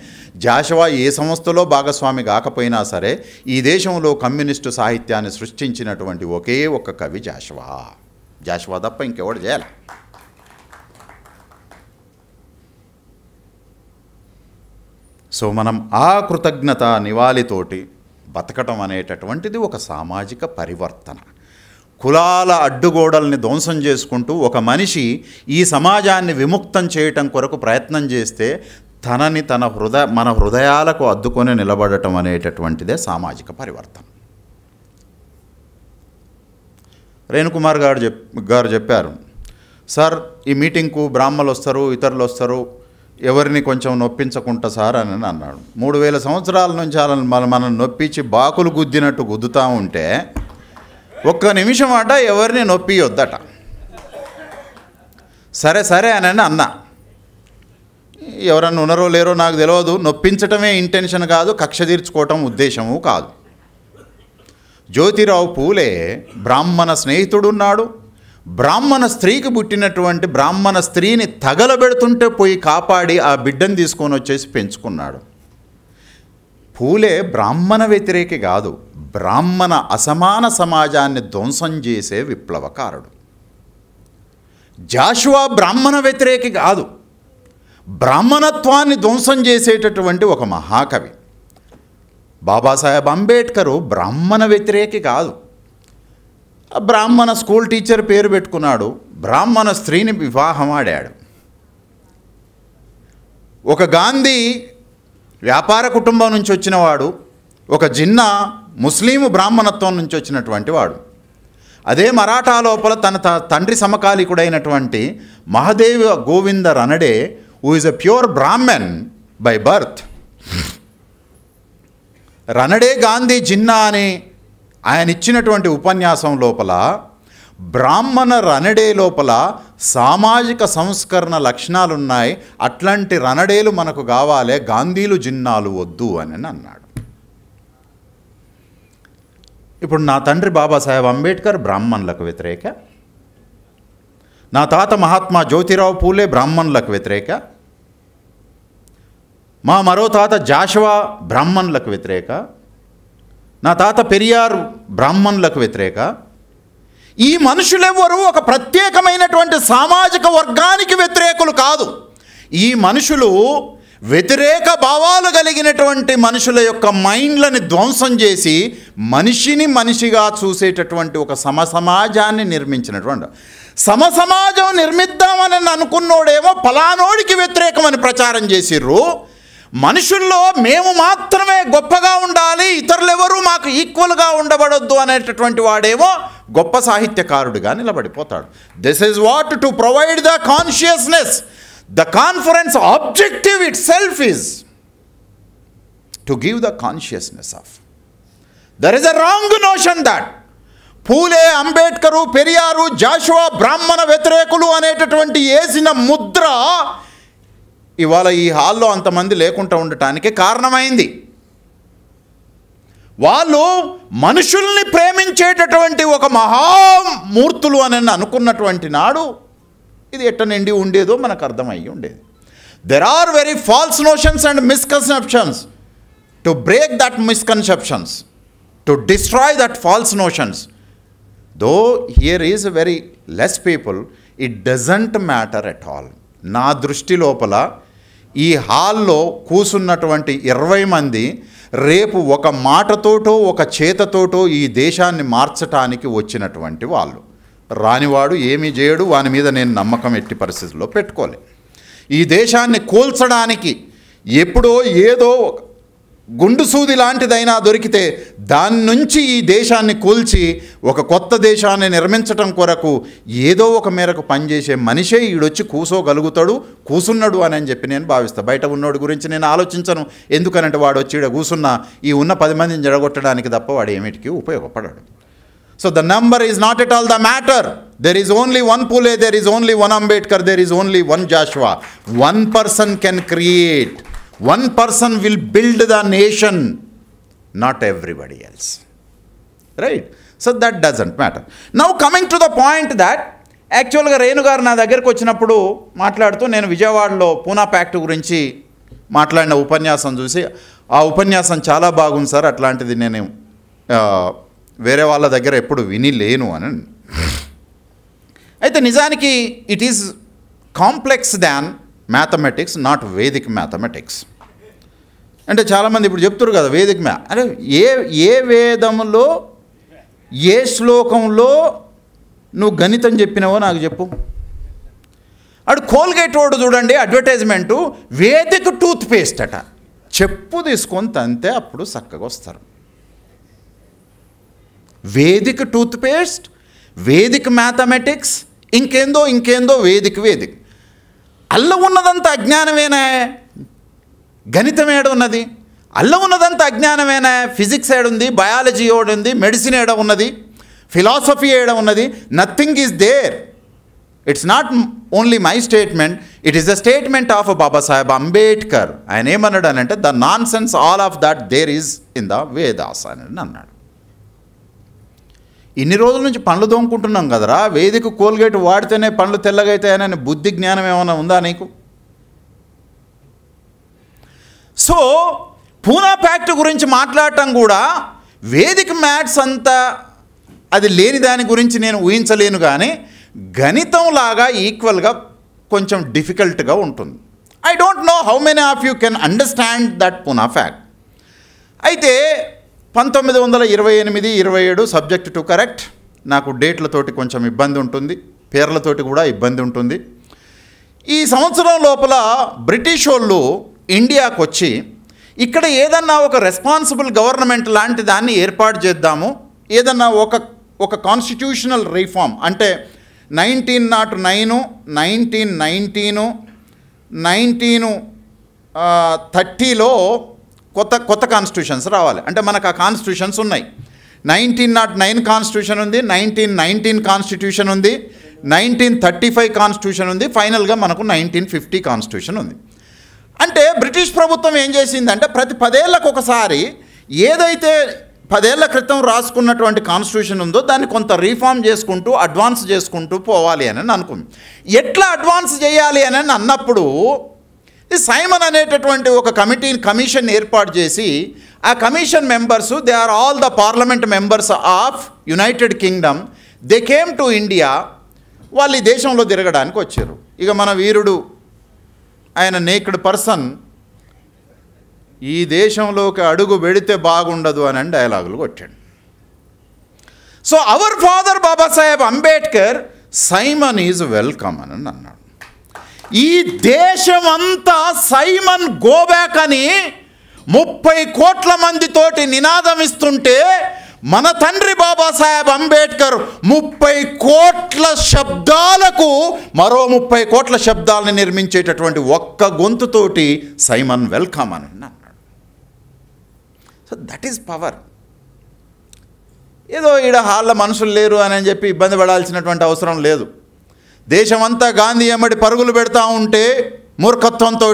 జాషువా ఏ సంస్థలో భాగస్వామి కాకపోయినా సరే ఈ దేశంలో కమ్యూనిస్టు సాహిత్యాన్ని సృష్టించినటువంటి ఒకే ఒక్క కవి జాషువా తప్ప ఇంకెవడు చేయాలి. సో మనం ఆ కృతజ్ఞత నివాళితోటి బతకటం అనేటటువంటిది ఒక సామాజిక పరివర్తన. కులాల అడ్డుగోడల్ని ధ్వంసం చేసుకుంటూ ఒక మనిషి ఈ సమాజాన్ని విముక్తం చేయటం కొరకు ప్రయత్నం చేస్తే తనని మన హృదయాలకు అద్దుకొని నిలబడటం అనేటటువంటిదే సామాజిక పరివర్తన. రేణుకుమార్ గారు చెప్పారు, సార్ ఈ మీటింగ్కు బ్రాహ్మలు వస్తారు, ఇతరులు వస్తారు, ఎవరిని కొంచెం నొప్పించకుండా సార్ అని అన్నాడు. 3000 సంవత్సరాల నుంచి మనం నొప్పించి బాకులు గుద్దినట్టు గుద్దుతూ ఉంటే ఒక్క నిమిషం అట ఎవరిని నొప్పియొద్దట. సరే సరే అని అన్నా. ఎవరన్నా ఉన్నారో లేరో నాకు తెలియదు. నొప్పించటమే ఇంటెన్షన్ కాదు, కక్ష తీర్చుకోవటం ఉద్దేశము కాదు. జ్యోతిరావు పూలే బ్రాహ్మణ స్నేహితుడున్నాడు. బ్రాహ్మణ స్త్రీకి పుట్టినటువంటి బ్రాహ్మణ స్త్రీని తగలబెడుతుంటే పోయి కాపాడి ఆ బిడ్డను తీసుకొని వచ్చేసి పెంచుకున్నాడు. పూలే బ్రాహ్మణ వ్యతిరేకి కాదు, బ్రాహ్మణ అసమాన సమాజాన్ని ధ్వంసం చేసే విప్లవకారుడు. జాషువా బ్రాహ్మణ వ్యతిరేకి కాదు, బ్రాహ్మణత్వాన్ని ధ్వంసం చేసేటటువంటి ఒక మహాకవి. బాబాసాహెబ్ అంబేద్కరు బ్రాహ్మణ వ్యతిరేకి కాదు, బ్రాహ్మణ స్కూల్ టీచర్ పేరు పెట్టుకున్నాడు, బ్రాహ్మణ స్త్రీని వివాహం ఆడాడు. ఒక గాంధీ వ్యాపార కుటుంబం నుంచి వచ్చినవాడు, ఒక జిన్నా ముస్లిం బ్రాహ్మణత్వం నుంచి వచ్చినటువంటి వాడు. అదే మరాఠా లోపల తన తండ్రి సమకాలీకుడైనటువంటి Mahadev Govind Ranade, who is a pure Brahmin by birth. Ranade Gandhi Jinnah అని ఆయన ఇచ్చినటువంటి ఉపన్యాసం లోపల బ్రాహ్మణ రనడే లోపల సామాజిక సంస్కరణ లక్షణాలు ఉన్నాయి, అట్లాంటి రనడేలు మనకు కావాలి, గాంధీలు జిన్నాలు వద్దు అని అన్నాడు. ఇప్పుడు నా తండ్రి బాబాసాహెబ్ అంబేద్కర్ బ్రాహ్మణులకు వ్యతిరేక, నా తాత మహాత్మా జ్యోతిరావు పూలే బ్రాహ్మణులకు వ్యతిరేక, మా మరో తాత జాషువా బ్రాహ్మణులకు వ్యతిరేక, నా తాత పెరియార్ బ్రాహ్మణులకు వ్యతిరేక. ఈ మనుషులెవ్వరూ ఒక ప్రత్యేకమైనటువంటి సామాజిక వర్గానికి వ్యతిరేకులు కాదు. ఈ మనుషులు వ్యతిరేక భావాలు కలిగినటువంటి మనుషుల యొక్క మైండ్లని ధ్వంసం చేసి మనిషిని మనిషిగా చూసేటటువంటి ఒక సమసమాజాన్ని నిర్మించినటువంటి, సమసమాజం నిర్మిద్దామని అనుకున్నోడేమో ఫలానోడికి వ్యతిరేకమని ప్రచారం చేసిర్రు. మనుషుల్లో మేము మాత్రమే గొప్పగా ఉండాలి, ఇతరులెవరూ మాకు ఈక్వల్గా ఉండబడొద్దు అనేటటువంటి వాడేమో గొప్ప సాహిత్యకారుడిగా నిలబడిపోతాడు. This is what to provide the consciousness. The conference objective itself is to give the consciousness of. There is a wrong notion that పూలే, అంబేద్కరు, పెరియారు, జాషువా బ్రాహ్మణ వ్యతిరేకులు అనేటటువంటి వేసిన ముద్ర ఇవాళ ఈ హాల్లో అంతమంది లేకుండా ఉండటానికి కారణమైంది. వాళ్ళు మనుషుల్ని ప్రేమించేటటువంటి ఒక మహామూర్తులు అని అనుకున్నటువంటి నాడు ఇది ఎట్ట నిండి ఉండేదో మనకు అర్థమయ్యి ఉండేది. There are very false notions and misconceptions. To break that misconceptions, to destroy that false notions, though here is very less people, it doesn't matter at all. నా దృష్టి లోపల ఈ హాల్లో కూసున్నటువంటి 20 మంది రేపు ఒక మాటతోటో ఒక చేతతోటో ఈ దేశాన్ని మార్చటానికి వచ్చినటువంటి వాళ్ళు. రానివాడు ఏమీ చేయడు, వాని మీద నేను నమ్మకం ఎట్టి పరిస్థితుల్లో పెట్టుకోలే. ఈ దేశాన్ని కూల్చడానికి ఎప్పుడో ఏదో గుండు సూది లాంటిదైనా దొరికితే దాని నుంచి ఈ దేశాన్ని కూల్చి ఒక కొత్త దేశాన్ని నిర్మించటం కొరకు ఏదో ఒక మేరకు పనిచేసే మనిషే ఈడొచ్చి కూసోగలుగుతాడు, కూసున్నాడు అని చెప్పి నేను భావిస్తాను. బయట ఉన్నోడి గురించి నేను ఆలోచించను. ఎందుకనంటే వాడు వచ్చి ఈడ కూసున్నా ఈ ఉన్న 10 మందిని జడగొట్టడానికి తప్ప వాడు ఏమిటికి ఉపయోగపడాడు. So the number is not at all the matter. There is only one Pule, there is only one Ambedkar, there is only one Joshua. One person can create, one person will build the nation, not everybody else. Right? So that doesn't matter. Now coming to the point that యాక్చువల్గా రేణు గారు నా దగ్గరకు వచ్చినప్పుడు మాట్లాడుతూ నేను విజయవాడలో Poona pact గురించి మాట్లాడిన ఉపన్యాసం చూసి ఆ ఉపన్యాసం చాలా బాగుంది సార్, అట్లాంటిది నేను వేరే వాళ్ళ దగ్గర ఎప్పుడు విని లేను అని. అయితే నిజానికి it is complex than mathematics, not Vedic mathematics. అంటే చాలామంది ఇప్పుడు చెప్తారు కదా వేదిక మీద, అంటే ఏ వేదంలో ఏ శ్లోకంలో నువ్వు గణితం చెప్పినావో నాకు చెప్పు. అడు కోల్గేట్ వాడు చూడండి అడ్వర్టైజ్మెంటు, వేదిక టూత్ పేస్ట్ అట, చెప్పు తీసుకొని తంతే అప్పుడు చక్కగా వస్తారు. వేదిక టూత్ పేస్ట్, వేదిక మ్యాథమెటిక్స్, ఇంకేందో వేదిక. అల్ల ఉన్నదంతా అజ్ఞానమేనా? గణితం ఏడున్నది? అల్ల ఉన్నదంతా అజ్ఞానమేనా? ఫిజిక్స్ ఏడుంది, బయాలజీ ఏడుంది, మెడిసిన్ ఏడ ఉన్నది, ఫిలాసఫీ ఏడ ఉన్నది? Nothing is there. It's not only my statement, it is the statement of Babasaheb Ambedkar. ఆయన ఏమన్నాడు అని అంటే, the nonsense all of that there is in the Vedas అని అన్నాడు. ఇన్ని రోజుల నుంచి పండ్లు దోముకుంటున్నాం కదరా, వేదిక కోల్గేట్ వాడితేనే పండ్లు తెల్లగా అవుతాయని బుద్ధి జ్ఞానం ఏమైనా ఉందా నీకు? సో పూనా ప్యాక్ట్ గురించి మాట్లాడటం కూడా, వేదిక మ్యాథ్స్ అంతా అది లేని దాని గురించి నేను ఊహించలేను, కానీ గణితం లాగా ఈక్వల్గా కొంచెం డిఫికల్ట్గా ఉంటుంది. I don't know how many of you can understand that Poona fact. అయితే 1928, 27 సబ్జెక్ట్ టు కరెక్ట్. నాకు డేట్లతోటి కొంచెం ఇబ్బంది ఉంటుంది, పేర్లతోటి కూడా ఇబ్బంది ఉంటుంది. ఈ సంవత్సరం లోపల బ్రిటిష్ వాళ్ళు ఇండియాకు వచ్చి ఇక్కడ ఏదన్నా ఒక రెస్పాన్సిబుల్ గవర్నమెంట్ లాంటి దాన్ని ఏర్పాటు చేద్దాము, ఏదన్నా ఒక కాన్స్టిట్యూషనల్ రిఫార్మ్ అంటే 1909, 1919, 1930లో కొత్త కాన్స్టిట్యూషన్స్ రావాలి. అంటే మనకు ఆ కాన్స్టిట్యూషన్స్ ఉన్నాయి. 1909 కాన్స్టిట్యూషన్ ఉంది, 1919 కాన్స్టిట్యూషన్ ఉంది, 1935 కాన్స్టిట్యూషన్ ఉంది, ఫైనల్గా మనకు 1950 కాన్స్టిట్యూషన్ ఉంది. అంటే బ్రిటిష్ ప్రభుత్వం ఏం చేసిందంటే, ప్రతి 10 ఏళ్ళకు ఒకసారి ఏదైతే 10 ఏళ్ల క్రితం రాసుకున్నటువంటి కాన్స్టిట్యూషన్ ఉందో దాన్ని కొంత రీఫార్మ్ చేసుకుంటూ అడ్వాన్స్ చేసుకుంటూ పోవాలి అని అనుకుంది. ఎట్లా అడ్వాన్స్ చేయాలి అని అన్నప్పుడు సైమన్ అనేటటువంటి ఒక కమిషన్ ఏర్పాటు చేసి, ఆ commission members, they are all the parliament members of United Kingdom. They came to India. వాళ్ళు ఈ దేశంలో తిరగడానికి వచ్చారు. ఇక మన వీరుడు, ఆయన నేక్డ్ పర్సన్, ఈ దేశంలోకి అడుగు పెడితే బాగుండదు అని డైలాగులు కొట్టాడు. So our father Babasaheb Ambedkar, Simon is welcome అని అన్నాడు. ఈ దేశమంతా సైమన్ గోబ్యాక్ అని 30 కోట్ల మందితోటి నినాదం ఇస్తుంటే, మన తండ్రి బాబాసాహెబ్ అంబేద్కర్ 30 కోట్ల శబ్దాలకు మరో 30 కోట్ల శబ్దాలను నిర్మించేటటువంటి ఒక్క గొంతుతోటి సైమన్ వెల్కమ్ అని అన్నాడు. So that is power. ఏదో ఈడ హాళ్ళ మనుషులు లేరు అని చెప్పి ఇబ్బంది పడాల్సినటువంటి అవసరం లేదు. దేశమంతా గాంధీ ఎమ్మడి పరుగులు పెడతా ఉంటే మూర్ఖత్వంతో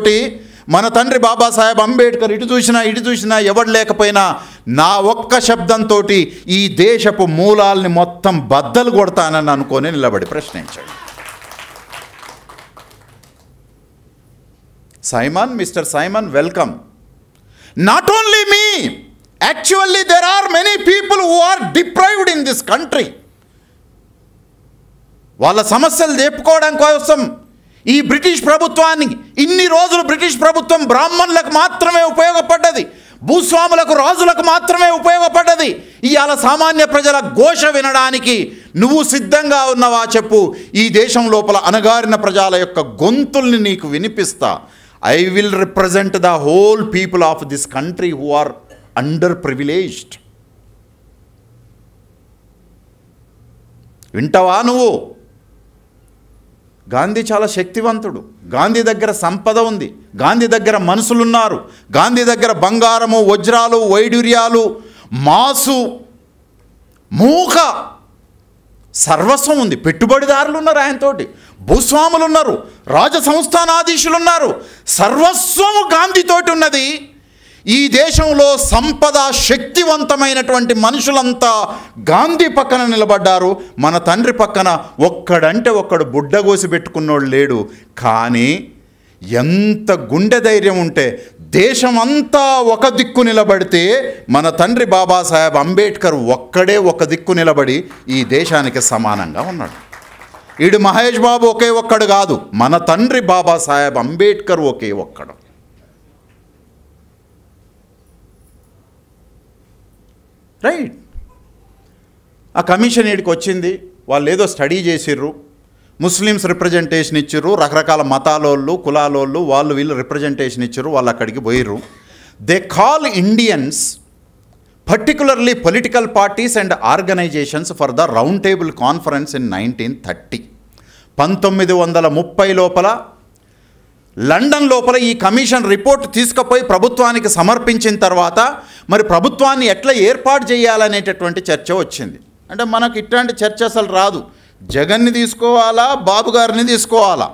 మన తండ్రి బాబాసాహెబ్ అంబేద్కర్ ఇటు చూసినా ఎవడు లేకపోయినా నా ఒక్క శబ్దంతో ఈ దేశపు మూలాల్ని మొత్తం బద్దలు కొడతానని అనుకొని నిలబడి ప్రశ్నించాడు. Simon, mister Simon, welcome. Not only me, actually there are many people who are deprived in this country. వాళ్ళ సమస్యలు చెప్పుకోవడం కోసం ఈ బ్రిటిష్ ప్రభుత్వానికి ఇన్ని రోజులు బ్రిటిష్ ప్రభుత్వం బ్రాహ్మణులకు మాత్రమే ఉపయోగపడ్డది, భూస్వాములకు, రాజులకు మాత్రమే ఉపయోగపడ్డది. ఇవాళ సామాన్య ప్రజల ఘోష వినడానికి నువ్వు సిద్ధంగా ఉన్నావా చెప్పు. ఈ దేశం లోపల అణగారిన ప్రజల యొక్క గొంతుల్ని నీకు వినిపిస్తా. I will represent the whole people of this country who are underprivileged. వింటావా నువ్వు? గాంధీ చాలా శక్తివంతుడు. గాంధీ దగ్గర సంపద ఉంది, గాంధీ దగ్గర మనుషులున్నారు, గాంధీ దగ్గర బంగారము, వజ్రాలు, వైడూర్యాలు, మాసు, మూక, సర్వస్వం ఉంది. పెట్టుబడిదారులు ఉన్నారు ఆయనతోటి, భూస్వాములు ఉన్నారు, రాజ సంస్థానాధీశులు ఉన్నారు. సర్వస్వము గాంధీతోటి ఉన్నది. ఈ దేశంలో సంపద, శక్తివంతమైనటువంటి మనుషులంతా గాంధీ పక్కన నిలబడ్డారు. మన తండ్రి పక్కన ఒక్కడంటే ఒక్కడు బుడ్డగోసి పెట్టుకున్నోడు లేడు. కానీ ఎంత గుండె ధైర్యం ఉంటే దేశమంతా ఒక దిక్కు నిలబడితే మన తండ్రి బాబాసాహెబ్ అంబేద్కర్ ఒక్కడే ఒక దిక్కు నిలబడి ఈ దేశానికి సమానంగా ఉన్నాడు. ఈడు మహేష్ బాబు ఒకే ఒక్కడు కాదు, మన తండ్రి బాబాసాహెబ్ అంబేద్కర్ ఒకే ఒక్కడు. రైట్. ఆ కమిషన్ ఈడికి వచ్చింది, వాళ్ళు ఏదో స్టడీ చేసిర్రు, ముస్లిమ్స్ రిప్రజెంటేషన్ ఇచ్చిర్రు, రకరకాల మతాలోళ్ళు కులాలోళ్ళు వాళ్ళు వీళ్ళు రిప్రజెంటేషన్ ఇచ్చిర్రు, వాళ్ళు అక్కడికి పోయిర్రు. They call Indians, particularly political parties and organisations for the round table conference in 1930. 1930 లోపల లండన్ లోపల ఈ కమిషన్ రిపోర్ట్ తీసుకుపోయి ప్రభుత్వానికి సమర్పించిన తర్వాత మరి ప్రభుత్వాన్ని ఎట్లా ఏర్పాటు చేయాలనేటటువంటి చర్చ వచ్చింది. అంటే మనకు ఇట్లాంటి చర్చ అసలు రాదు. జగన్ని తీసుకోవాలా, బాబు గారిని తీసుకోవాలా.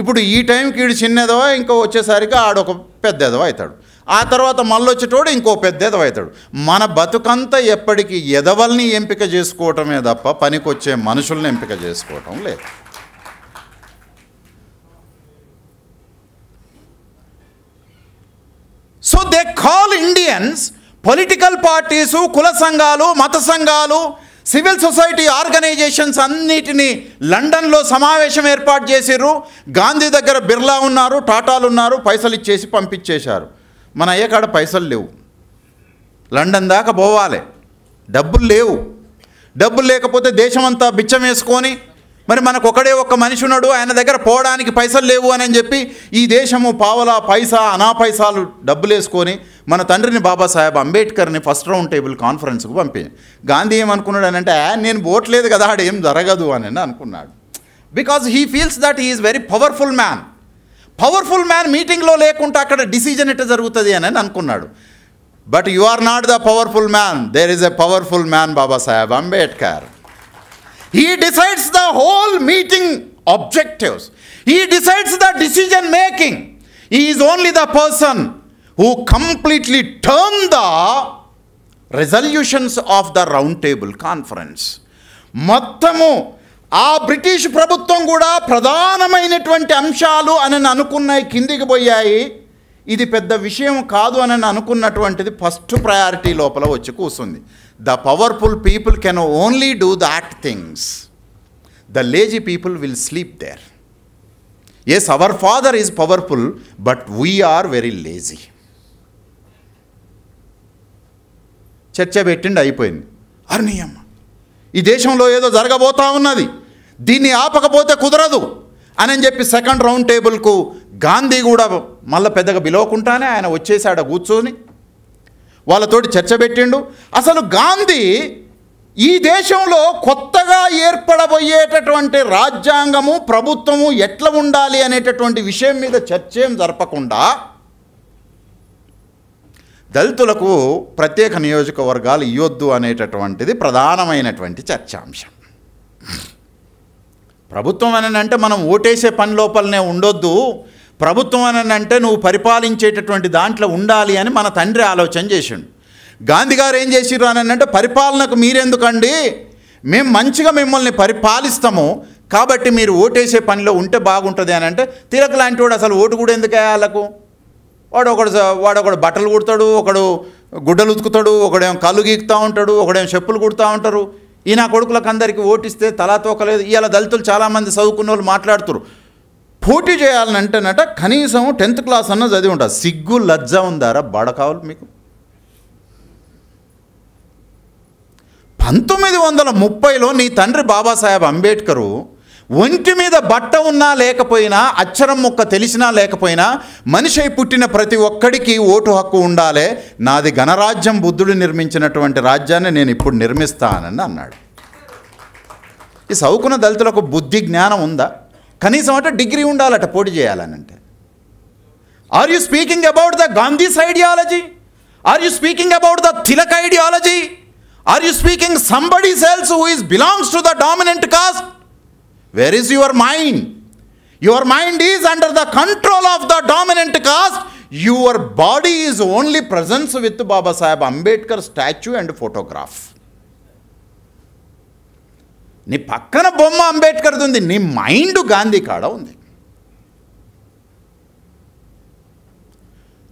ఇప్పుడు ఈ టైంకి ఈడు చిన్నెదవ, ఇంకో వచ్చేసరికి ఆడొక పెద్ద ఎదవ అవుతాడు. ఆ తర్వాత మళ్ళీ వచ్చేటోడు ఇంకో పెద్ద ఎదవ అవుతాడు. మన బతుకంతా ఎప్పటికీ ఎదవల్ని ఎంపిక చేసుకోవటమే తప్ప పనికొచ్చే మనుషుల్ని ఎంపిక చేసుకోవటం లేదు. So they call Indians, political parties, కుల సంఘాలు, మత సంఘాలు, సివిల్ సొసైటీ ఆర్గనైజేషన్స్ అన్నిటినీ లండన్లో సమావేశం ఏర్పాటు చేసిర్రు. గాంధీ దగ్గర బిర్లా ఉన్నారు, టాటాలు ఉన్నారు, పైసలు ఇచ్చేసి పంపించేశారు. మన అయ్యకాడ పైసలు లేవు, లండన్ దాకా పోవాలి, డబ్బులు లేవు. డబ్బులు లేకపోతే దేశమంతా బిచ్చం వేసుకొని మరి మనకు ఒకడే ఒక్క మనిషి ఉన్నాడు, ఆయన దగ్గర పోవడానికి పైసలు లేవు అని చెప్పి ఈ దేశము పావలా పైసా అనా పైసాలు డబ్బులు వేసుకొని మన తండ్రిని బాబాసాహెబ్ అంబేద్కర్ని ఫస్ట్ రౌండ్ టేబుల్ కాన్ఫరెన్స్కు పంపింది. గాంధీ ఏమనుకున్నాడు అని అంటే, నేను పోవట్లేదు కదా, ఆడేం జరగదు అని అనుకున్నాడు. Because he feels that he is very powerful man. Powerful man మీటింగ్లో లేకుండా అక్కడ డిసిజన్ ఎట్లా జరుగుతుంది అని అనుకున్నాడు. But you are not the powerful man, there is a powerful man, Babasaheb Ambedkar. He decides the whole meeting objectives. He decides the decision making. He is only the person who completely turned the resolutions of the round table conference. మొత్తము ఆ British ప్రభుత్వం కూడా ప్రధానమైనటువంటి అంశాలు అని అనుకున్నాయి కిందికి పోయాయి. ఇది పెద్ద విషయం కాదు అని అనుకున్నటువంటిది ఫస్ట్ ప్రయారిటీ లోపల వచ్చి కూర్చుంది. The powerful people can only do that things. The lazy people will sleep there. Yes, our father is powerful, but we are very lazy. చర్చ పెట్టిండి, అయిపోయింది. అర్నియమ్మ, ఈ దేశంలో ఏదో జరగబోతా ఉన్నది, దీన్ని ఆపకపోతే కుదరదు అని చెప్పి సెకండ్ రౌండ్ టేబుల్కు గాంధీ కూడా మళ్ళీ పెద్దగా పిలవకుండానే ఆయన వచ్చేసాడ కూర్చొని వాళ్ళతోటి చర్చ పెట్టిండు. అసలు గాంధీ ఈ దేశంలో కొత్తగా ఏర్పడబోయేటటువంటి రాజ్యాంగము, ప్రభుత్వము ఎట్లా ఉండాలి అనేటటువంటి విషయం మీద చర్చేం జరపకుండా దళితులకు ప్రత్యేక నియోజకవర్గాలు ఇవ్వద్దు అనేటటువంటిది ప్రధానమైనటువంటి చర్చాంశం. ప్రభుత్వం అని అంటే మనం ఓటేసే పని లోపలనే ఉండొద్దు, ప్రభుత్వం అని అంటే నువ్వు పరిపాలించేటటువంటి దాంట్లో ఉండాలి అని మన తండ్రి ఆలోచన చేసిండు. గాంధీ గారు ఏం చేసిర్రు అని అంటే, పరిపాలనకు మీరెందుకండి, మేము మంచిగా మిమ్మల్ని పరిపాలిస్తాము, కాబట్టి మీరు ఓటేసే పనిలో ఉంటే బాగుంటుంది అని అంటే, తిలక్ లాంటి వాడు అసలు ఓటు కూడా ఎందుకు వేయాలకు, వాడొకడు బట్టలు కుడతాడు, ఒకడు గుడ్డలు ఉతుకుతాడు, ఒకడేమో కళ్ళు గీకుతూ ఉంటాడు, ఒకడేమో చెప్పులు కుడుతూ ఉంటారు. ఈ నా కొడుకులకు అందరికీ ఓటిస్తే తలా తోకలేదు. ఇవాళ దళితులు చాలామంది చదువుకున్న వాళ్ళు మాట్లాడుతారు, పోటీ చేయాలంటేనట కనీసం 10th క్లాస్ అన్న చదివి ఉంటుంది. సిగ్గు లజ్జ ఉందారా బడకావులు మీకు? 1930లో నీ తండ్రి బాబాసాహెబ్ అంబేద్కరు ఒంటి మీద బట్ట ఉన్నా లేకపోయినా, అక్షరం మొక్క తెలిసినా లేకపోయినా, మనిషి పుట్టిన ప్రతి ఒక్కడికి ఓటు హక్కు ఉండాలి, నాది గణరాజ్యం, బుద్ధుడు నిర్మించినటువంటి రాజ్యాన్ని నేను ఇప్పుడు నిర్మిస్తానని అన్నాడు. ఈ చదువుకున్న దళితులకు బుద్ధి జ్ఞానం ఉందా? కనీసం అంటే డిగ్రీ ఉండాలట పోటీ చేయాలని అంటే. Are you speaking about the Gandhi's ideology? Are you speaking about the Tilak ideology? Are you speaking somebody else who is belongs to the dominant caste? Where is your mind? Your mind is under the control of the dominant caste. Your body is only presence with Babasaheb Ambedkar statue and photograph. నీ పక్కన బొమ్మ అంబేద్కర్ది ఉంది, నీ mind Gandhi కాడ ఉంది.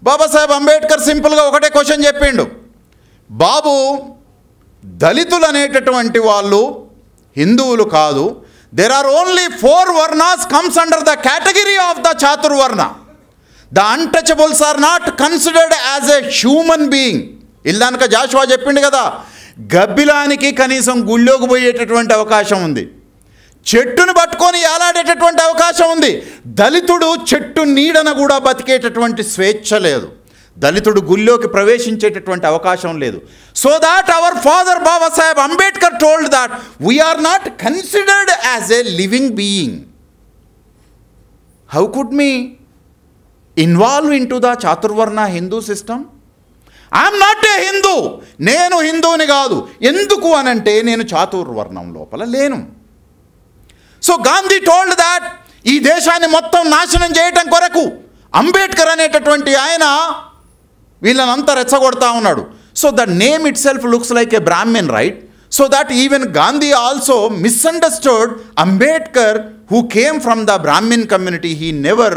బాబాసాహెబ్ అంబేద్కర్ సింపుల్గా ఒకటే question చెప్పిండు, బాబు దళితులు అనేటటువంటి వాళ్ళు హిందువులు కాదు, there are only 4 varnas comes under the category of the chaturvarna. The untouchables are not considered as a human being ఇల్దానిక Jashuva చెప్పిండు కదా, గబ్బిలానికి కనీసం గుళ్ళోకి పోయేటటువంటి అవకాశం ఉంది, చెట్టును పట్టుకొని ఏలాడేటటువంటి అవకాశం ఉంది. దళితుడు చెట్టు నీడన కూడా బతికేటటువంటి స్వేచ్ఛ లేదు, దళితుడు గుళ్ళోకి ప్రవేశించేటటువంటి అవకాశం లేదు. So that our father Babasaheb Ambedkar told that we are not considered as a living being. How could me involve in to the chaturvarna Hindu system? I'm not a Hindu, నేను హిందూని కాదు. ఎందుకు అనంటే నేను చాతుర్వర్ణం లోపల లేను. సో గాంధీ టోల్డ్ దాట్ ఈ దేశాన్ని మొత్తం నాశనం చేయటం కొరకు అంబేద్కర్ అనేటటువంటి ఆయన వీళ్ళనంతా రెచ్చగొడతా ఉన్నాడు. So the name itself looks like a Brahmin, right? So that even Gandhi also misunderstood Ambedkar who came from the Brahmin community. He never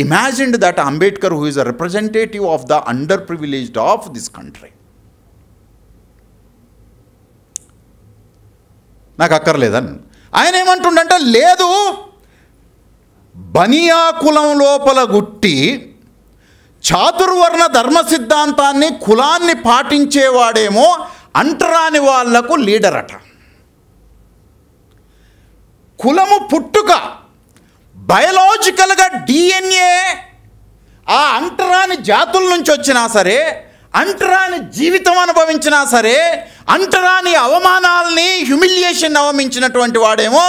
imagined that Ambedkar, who is a representative of the underprivileged of this country. నాకు అక్కర్లేదని ఆయన ఏమంటుండంటే, లేదు బనియా కులం లోపల గుట్టి చాతుర్వర్ణ ధర్మ సిద్ధాంతాన్ని కులాన్ని పాటించేవాడేమో అంటరాని వాళ్లకు లీడర్ అట. కులము పుట్టుక బయలాజికల్గా డిఎన్ఏ ఆ అంటరాని జాతుల నుంచి వచ్చినా సరే, అంటరాని జీవితం అనుభవించినా సరే, అంటరాని అవమానాలని హ్యూమిలియేషన్ అవమించినటువంటి వాడేమో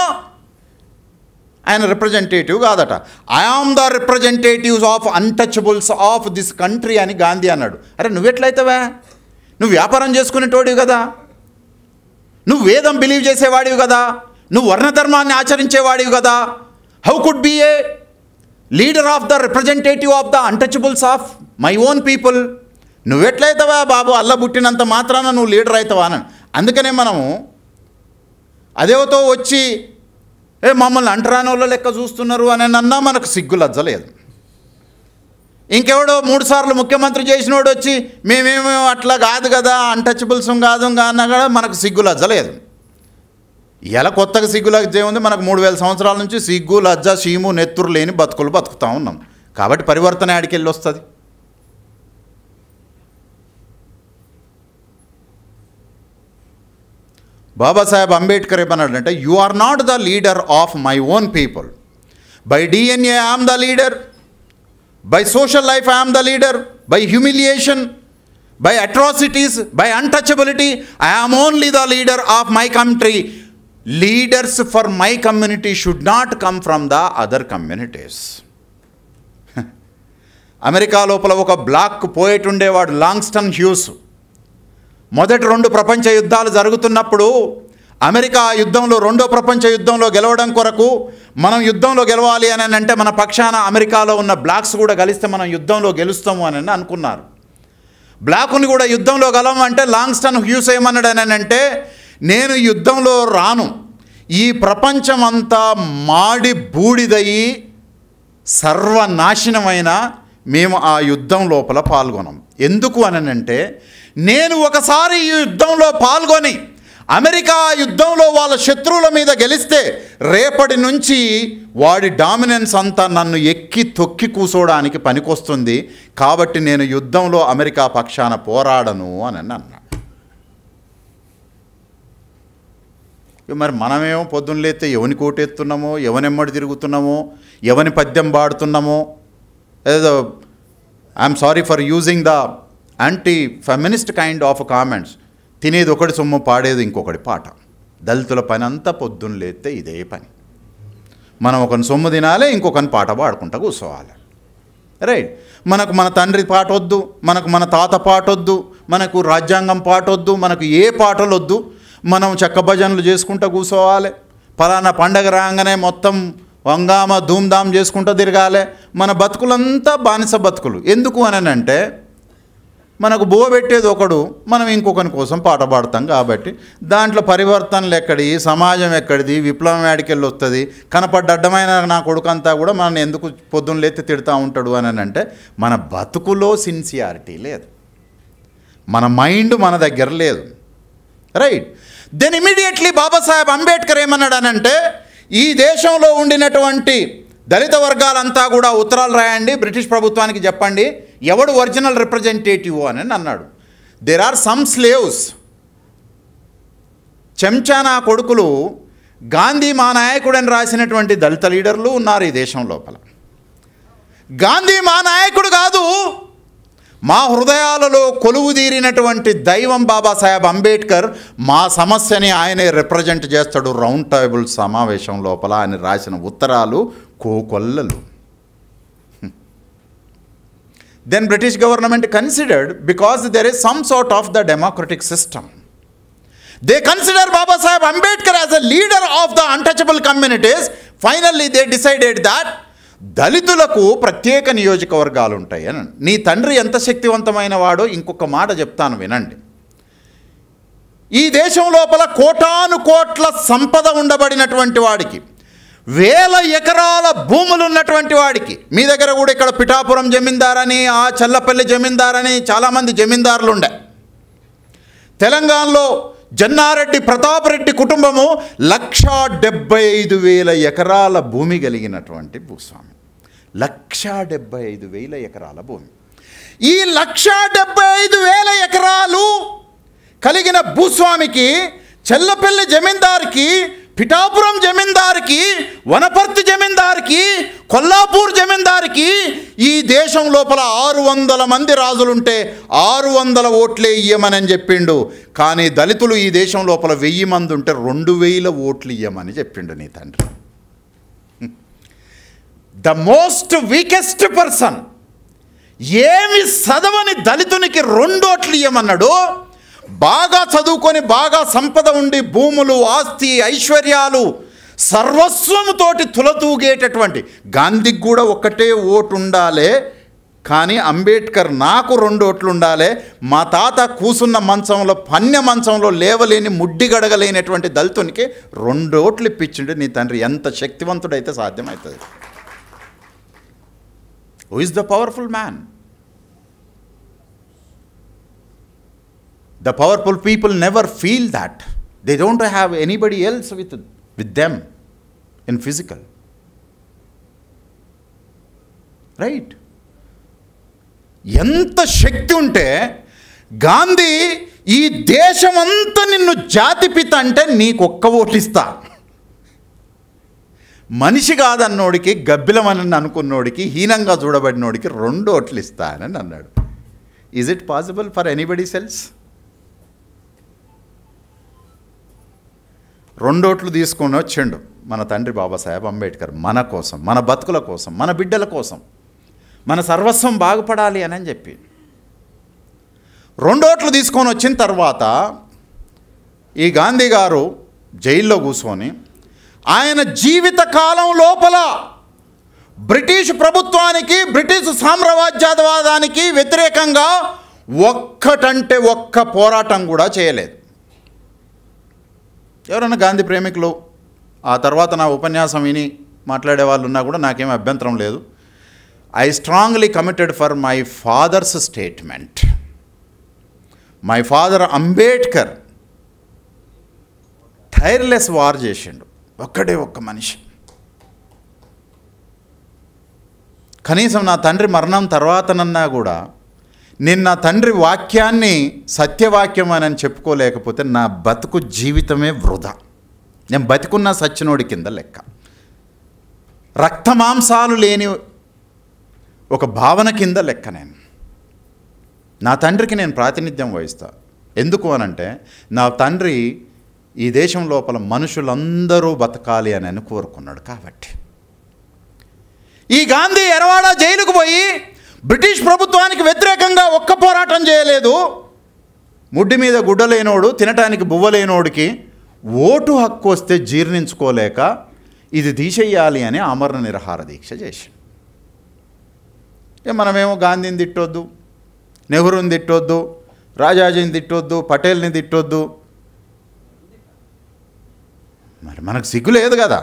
ఆయన రిప్రజెంటేటివ్ కాదట. I am the representatives of untouchables of this country అని గాంధీ అన్నాడు. అరే నువ్వెట్లయితావా? నువ్వు వ్యాపారం చేసుకునేటోడివి కదా, నువ్వు వేదం బిలీవ్ చేసేవాడివి కదా, నువ్వు వర్ణధర్మాన్ని ఆచరించేవాడివి కదా. How could be a leader of the representative of the untouchables of my own people? నువ్వెట్లయితావా బాబు, అల్ల పుట్టినంత మాత్రాన నువ్వు లీడర్ అవుతావా అని. అందుకనే మనము అదేవతో వచ్చి మమ్మల్ని అంటరాని వాళ్ళ లెక్క చూస్తున్నారు అని అన్నా మనకు సిగ్గు లజ్జలేదు. ఇంకెవడో 3 సార్లు ముఖ్యమంత్రి చేసినోడు వచ్చి మేమేమో అట్లా కాదు కదా, అన్టచబుల్స్ కాదు అన్నా కూడా మనకు సిగ్గు లజ్జలేదు. ఇలా కొత్తగా సిగ్గు లజ్జ ఉంది, మనకు 3000 సంవత్సరాల నుంచి సిగ్గు లజ్జ షీము నెత్తురు లేని బతుకులు బతుకుతూ ఉన్నాం. కాబట్టి పరివర్తన ఆడికెళ్ళి వస్తుంది. బాబాసాహెబ్ అంబేద్కర్ ఏమన్నాడంటే, you are not the leader of my own people. By DNA I'm the leader, by social life I'm the leader, by humiliation, by atrocities, by untouchability I am only the leader of my country. Leaders for my community should not come from the other communities. America లోపల ఒక black poet ఉండేవాడు, లాంగ్స్టన్ hues. మొదటి 2 ప్రపంచ యుద్ధాలు జరుగుతున్నప్పుడు America యుద్ధంలో, 2వ ప్రపంచ యుద్ధంలో గెలవడం కొరకు మనం యుద్ధంలో గెలవాలి అని అంటే మన పక్షాన అమెరికాలో ఉన్న బ్లాక్స్ కూడా కలిస్తే మనం యుద్ధంలో గెలుస్తాము అని అనుకున్నారు. బ్లాకుని కూడా యుద్ధంలో గెలవమంటే లాంగ్స్టన్ హ్యూస్ ఏమన్నాడు అని అంటే, నేను యుద్ధంలో రాను, ఈ ప్రపంచం అంతా మాడి బూడిదయ్యి సర్వనాశనమైన మేము ఆ యుద్ధం లోపల పాల్గొనం. ఎందుకు అని అంటే, నేను ఒకసారి ఈ యుద్ధంలో పాల్గొని అమెరికా యుద్ధంలో వాళ్ళ శత్రువుల మీద గెలిస్తే రేపటి నుంచి వాడి డామినెన్స్ అంతా నన్ను ఎక్కి తొక్కి కూసోడానికి పనికొస్తుంది. కాబట్టి నేను యుద్ధంలో అమెరికా పక్షాన పోరాడను అని అన్నాడు. మరి మనమేమో పొద్దున్న లేస్తే ఎవని కోటెత్తున్నామో, ఎవనెమ్మడి తిరుగుతున్నామో, ఎవని పద్యం పాడుతున్నామో, ఏదో I'm sorry for using the anti feminist kind of comments. తినేది ఒకటి సొమ్ము, పాడేది ఇంకొకటి పాట. దళితుల పని అంతా పొద్దున్న లేస్తే ఇదే పని. మనం ఒకని సొమ్ము తినాలి, ఇంకొకని పాట పాడుకుంటా కూర్చోవాలి, రైట్? మనకు మన తండ్రి పాట వద్దు, మనకు మన తాత పాట వద్దు, మనకు రాజ్యాంగం పాట వద్దు, మనకు ఏ పాటలు వద్దు. మనం చెక్క భజనలు చేసుకుంటూ కూర్చోవాలి. పలానా పండగ రాగానే మొత్తం వంగామ ధూమ్ధామ్ చేసుకుంటూ తిరగాలి. మన బతుకులంతా బానిస బతుకులు. ఎందుకు అని అంటే, మనకు బో పెట్టేది ఒకడు, మనం ఇంకొకరి కోసం పాట పాడతాం. కాబట్టి దాంట్లో పరివర్తనలు ఎక్కడి, సమాజం ఎక్కడిది, విప్లవం యాడికెళ్ళి వస్తుంది. కనపడ్డ అడ్డమైన నా కొడుకంతా కూడా మనం ఎందుకు పొద్దున్న లేతే తిడతా ఉంటాడు అని అంటే, మన బతుకులో సిన్సియారిటీ లేదు, మన మైండ్ మన దగ్గర లేదు, right? Then immediately Babasaheb Ambedkar ఏమన్నాడు అని అంటే, ఈ దేశంలో ఉండినటువంటి దళిత వర్గాలంతా కూడా ఉత్తరాలు రాయండి, బ్రిటిష్ ప్రభుత్వానికి చెప్పండి ఎవడు ఒరిజినల్ రిప్రజెంటేటివ్ అని అన్నాడు. There are some slaves. చెంచా నా కొడుకులు గాంధీ మా నాయకుడని రాసినటువంటి దళిత లీడర్లు ఉన్నారు ఈ దేశం లోపల. గాంధీ మా నాయకుడు కాదు, మా హృదయాలలో కొలువుదీరినటువంటి దైవం బాబాసాహెబ్ అంబేద్కర్. మా సమస్యని ఆయనే రిప్రజెంట్ చేస్తాడు రౌండ్ టేబుల్ సమావేశం లోపల. ఆయన రాసిన ఉత్తరాలు కోకొల్లలు. Then British government considered, because there is some sort of the democratic system, they consider Baba Saheb Ambedkar as a leader of the untouchable communities. Finally they decided that దళితులకు ప్రత్యేక నియోజకవర్గాలు ఉంటాయి అని. నీ తండ్రి ఎంత శక్తివంతమైన వాడో ఇంకొక మాట చెప్తాను వినండి. ఈ దేశం లోపల కోటాను కోట్ల సంపద ఉండబడినటువంటి వాడికి, వేల ఎకరాల భూములు ఉన్నటువంటి వాడికి, మీ దగ్గర కూడా ఇక్కడ పిఠాపురం జమీందారని, ఆ చల్లపల్లి జమీందారని చాలామంది జమీందారులు ఉండే. తెలంగాణలో జన్నారెడ్డి ప్రతాప్ రెడ్డి కుటుంబము 1,75,000 ఎకరాల భూమి కలిగినటువంటి భూస్వామి. 1,75,000 ఎకరాల భూమి. ఈ 1,75,000 ఎకరాలు కలిగిన భూస్వామికి, చెల్లపల్లి జమీందార్కి, పిఠాపురం జమీందార్కి, వనపర్తి జమీందార్కి, కొల్లాపూర్ జమీందార్కి ఈ దేశం లోపల 600 మంది రాజులుంటే 600 ఓట్లే ఇయ్యమని చెప్పిండు. కానీ దళితులు ఈ దేశం లోపల 1000 మంది ఉంటే 2000 ఓట్లు ఇయ్యమని చెప్పిండు నీ తండ్రి. ద మోస్ట్ వీకెస్ట్ పర్సన్, ఏమి చదవని దళితునికి 2 ఓట్లు ఇయ్యమన్నాడు. బాగా చదువుకొని బాగా సంపద ఉండి భూములు, ఆస్తి, ఐశ్వర్యాలు, సర్వస్వముతోటి తులతూగేటటువంటి గాంధీకి కూడా ఒక్కటే ఓటు ఉండాలి. కానీ అంబేద్కర్ నాకు 2 ఓట్లు ఉండాలి. మా తాత కూసున్న మంచంలో, పన్య మంచంలో లేవలేని, ముడ్డి గడగలేనటువంటి దళితునికి 2 ఓట్లు ఇప్పించిండు నీ తండ్రి. ఎంత శక్తివంతుడైతే సాధ్యమవుతుంది. Who is the powerful man? The powerful people never feel that. They don't have anybody else with them in physical. Right? ఎంత శక్తి ఉంటే గాంధీ ఈ దేశమంతా నిన్ను జాతిపిత అంటే నీకొక్క ఓటిస్తా. మనిషి కాదన్నోడికి, గబ్బిలమని అనుకున్నోడికి, హీనంగా చూడబడినోడికి 2 ఓట్లు ఇస్తానని అన్నాడు. Is it possible for anybody else? 2 ఓట్లు తీసుకొని వచ్చిండు మన తండ్రి బాబాసాహెబ్ అంబేద్కర్. మన కోసం, మన బతుకుల కోసం, మన బిడ్డల కోసం, మన సర్వస్వం బాగుపడాలి అని చెప్పి 2 ఓట్లు తీసుకొని వచ్చిన తర్వాత ఈ గాంధీ గారు జైల్లో కూర్చొని ఆయన జీవిత కాలం లోపల బ్రిటిష్ ప్రభుత్వానికి, బ్రిటిష్ సామ్రాజ్యవాదానికి వ్యతిరేకంగా ఒక్కటంటే ఒక్క పోరాటం కూడా చేయలేదు. ఎవరైనా గాంధీ ప్రేమికులు ఆ తర్వాత నా ఉపన్యాసం విని మాట్లాడే వాళ్ళు ఉన్నా కూడా నాకేం అభ్యంతరం లేదు. I strongly committed for my father's statement. My father Ambedkar tyreless war చేసిండు. ఒక్క మనిషి. కనీసం నా తండ్రి మరణం తర్వాతనన్నా కూడా నేను నా తండ్రి వాక్యాన్ని సత్యవాక్యం అని చెప్పుకోలేకపోతే నా బతుకు జీవితమే వృధా. నేను బతికున్న సచ్చినోడి కింద లెక్క. రక్తమాంసాలు లేని ఒక భావన కింద లెక్క. నా తండ్రికి నేను ప్రాతినిధ్యం వహిస్తా. ఎందుకు అనంటే నా తండ్రి ఈ దేశం లోపల మనుషులందరూ బతకాలి అని కోరుకున్నాడు. కాబట్టి ఈ గాంధీ ఎరవాడ జైలుకు పోయి బ్రిటిష్ ప్రభుత్వానికి వ్యతిరేకంగా ఒక్క పోరాటం చేయలేదు. ముడ్డి మీద గుడ్డలేనోడు, తినటానికి బువ్వలేనోడికి ఓటు హక్కు వస్తే జీర్ణించుకోలేక ఇది తీసేయాలి అని ఆమరణ నిరాహార దీక్ష చేశాడు. మనమేమో గాంధీని తిట్టొద్దు, నెహ్రూని తిట్టొద్దు, రాజాజీని తిట్టొద్దు, పటేల్ని తిట్టొద్దు. మరి మనకు సిగ్గు లేదు కదా.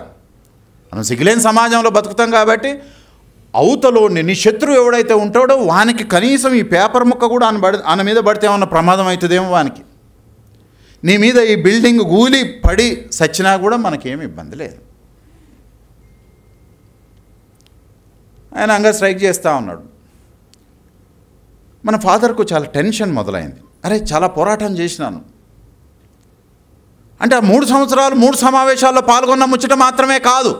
మనం సిగ్గులేని సమాజంలో బతుకుతాం కాబట్టి అవతలోని నీ శత్రువు ఎవడైతే ఉంటాడో వానికి కనీసం ఈ పేపర్ ముక్క కూడా ఆయన మీద పడితే ఏమన్నా ప్రమాదం అవుతుందేమో వానికి. నీ మీద ఈ బిల్డింగ్ గూలి పడి సచ్చినా కూడా మనకేమి ఇబ్బంది లేదు. ఆయన అంగా స్ట్రైక్ చేస్తూ ఉన్నాడు. మన ఫాదర్కు చాలా టెన్షన్ మొదలైంది. అరే చాలా పోరాటం చేసినాను అంటే 3 సంవత్సరాలు 3 సమావేశాల్లో పాల్గొన్న ముచ్చట మాత్రమే కాదు.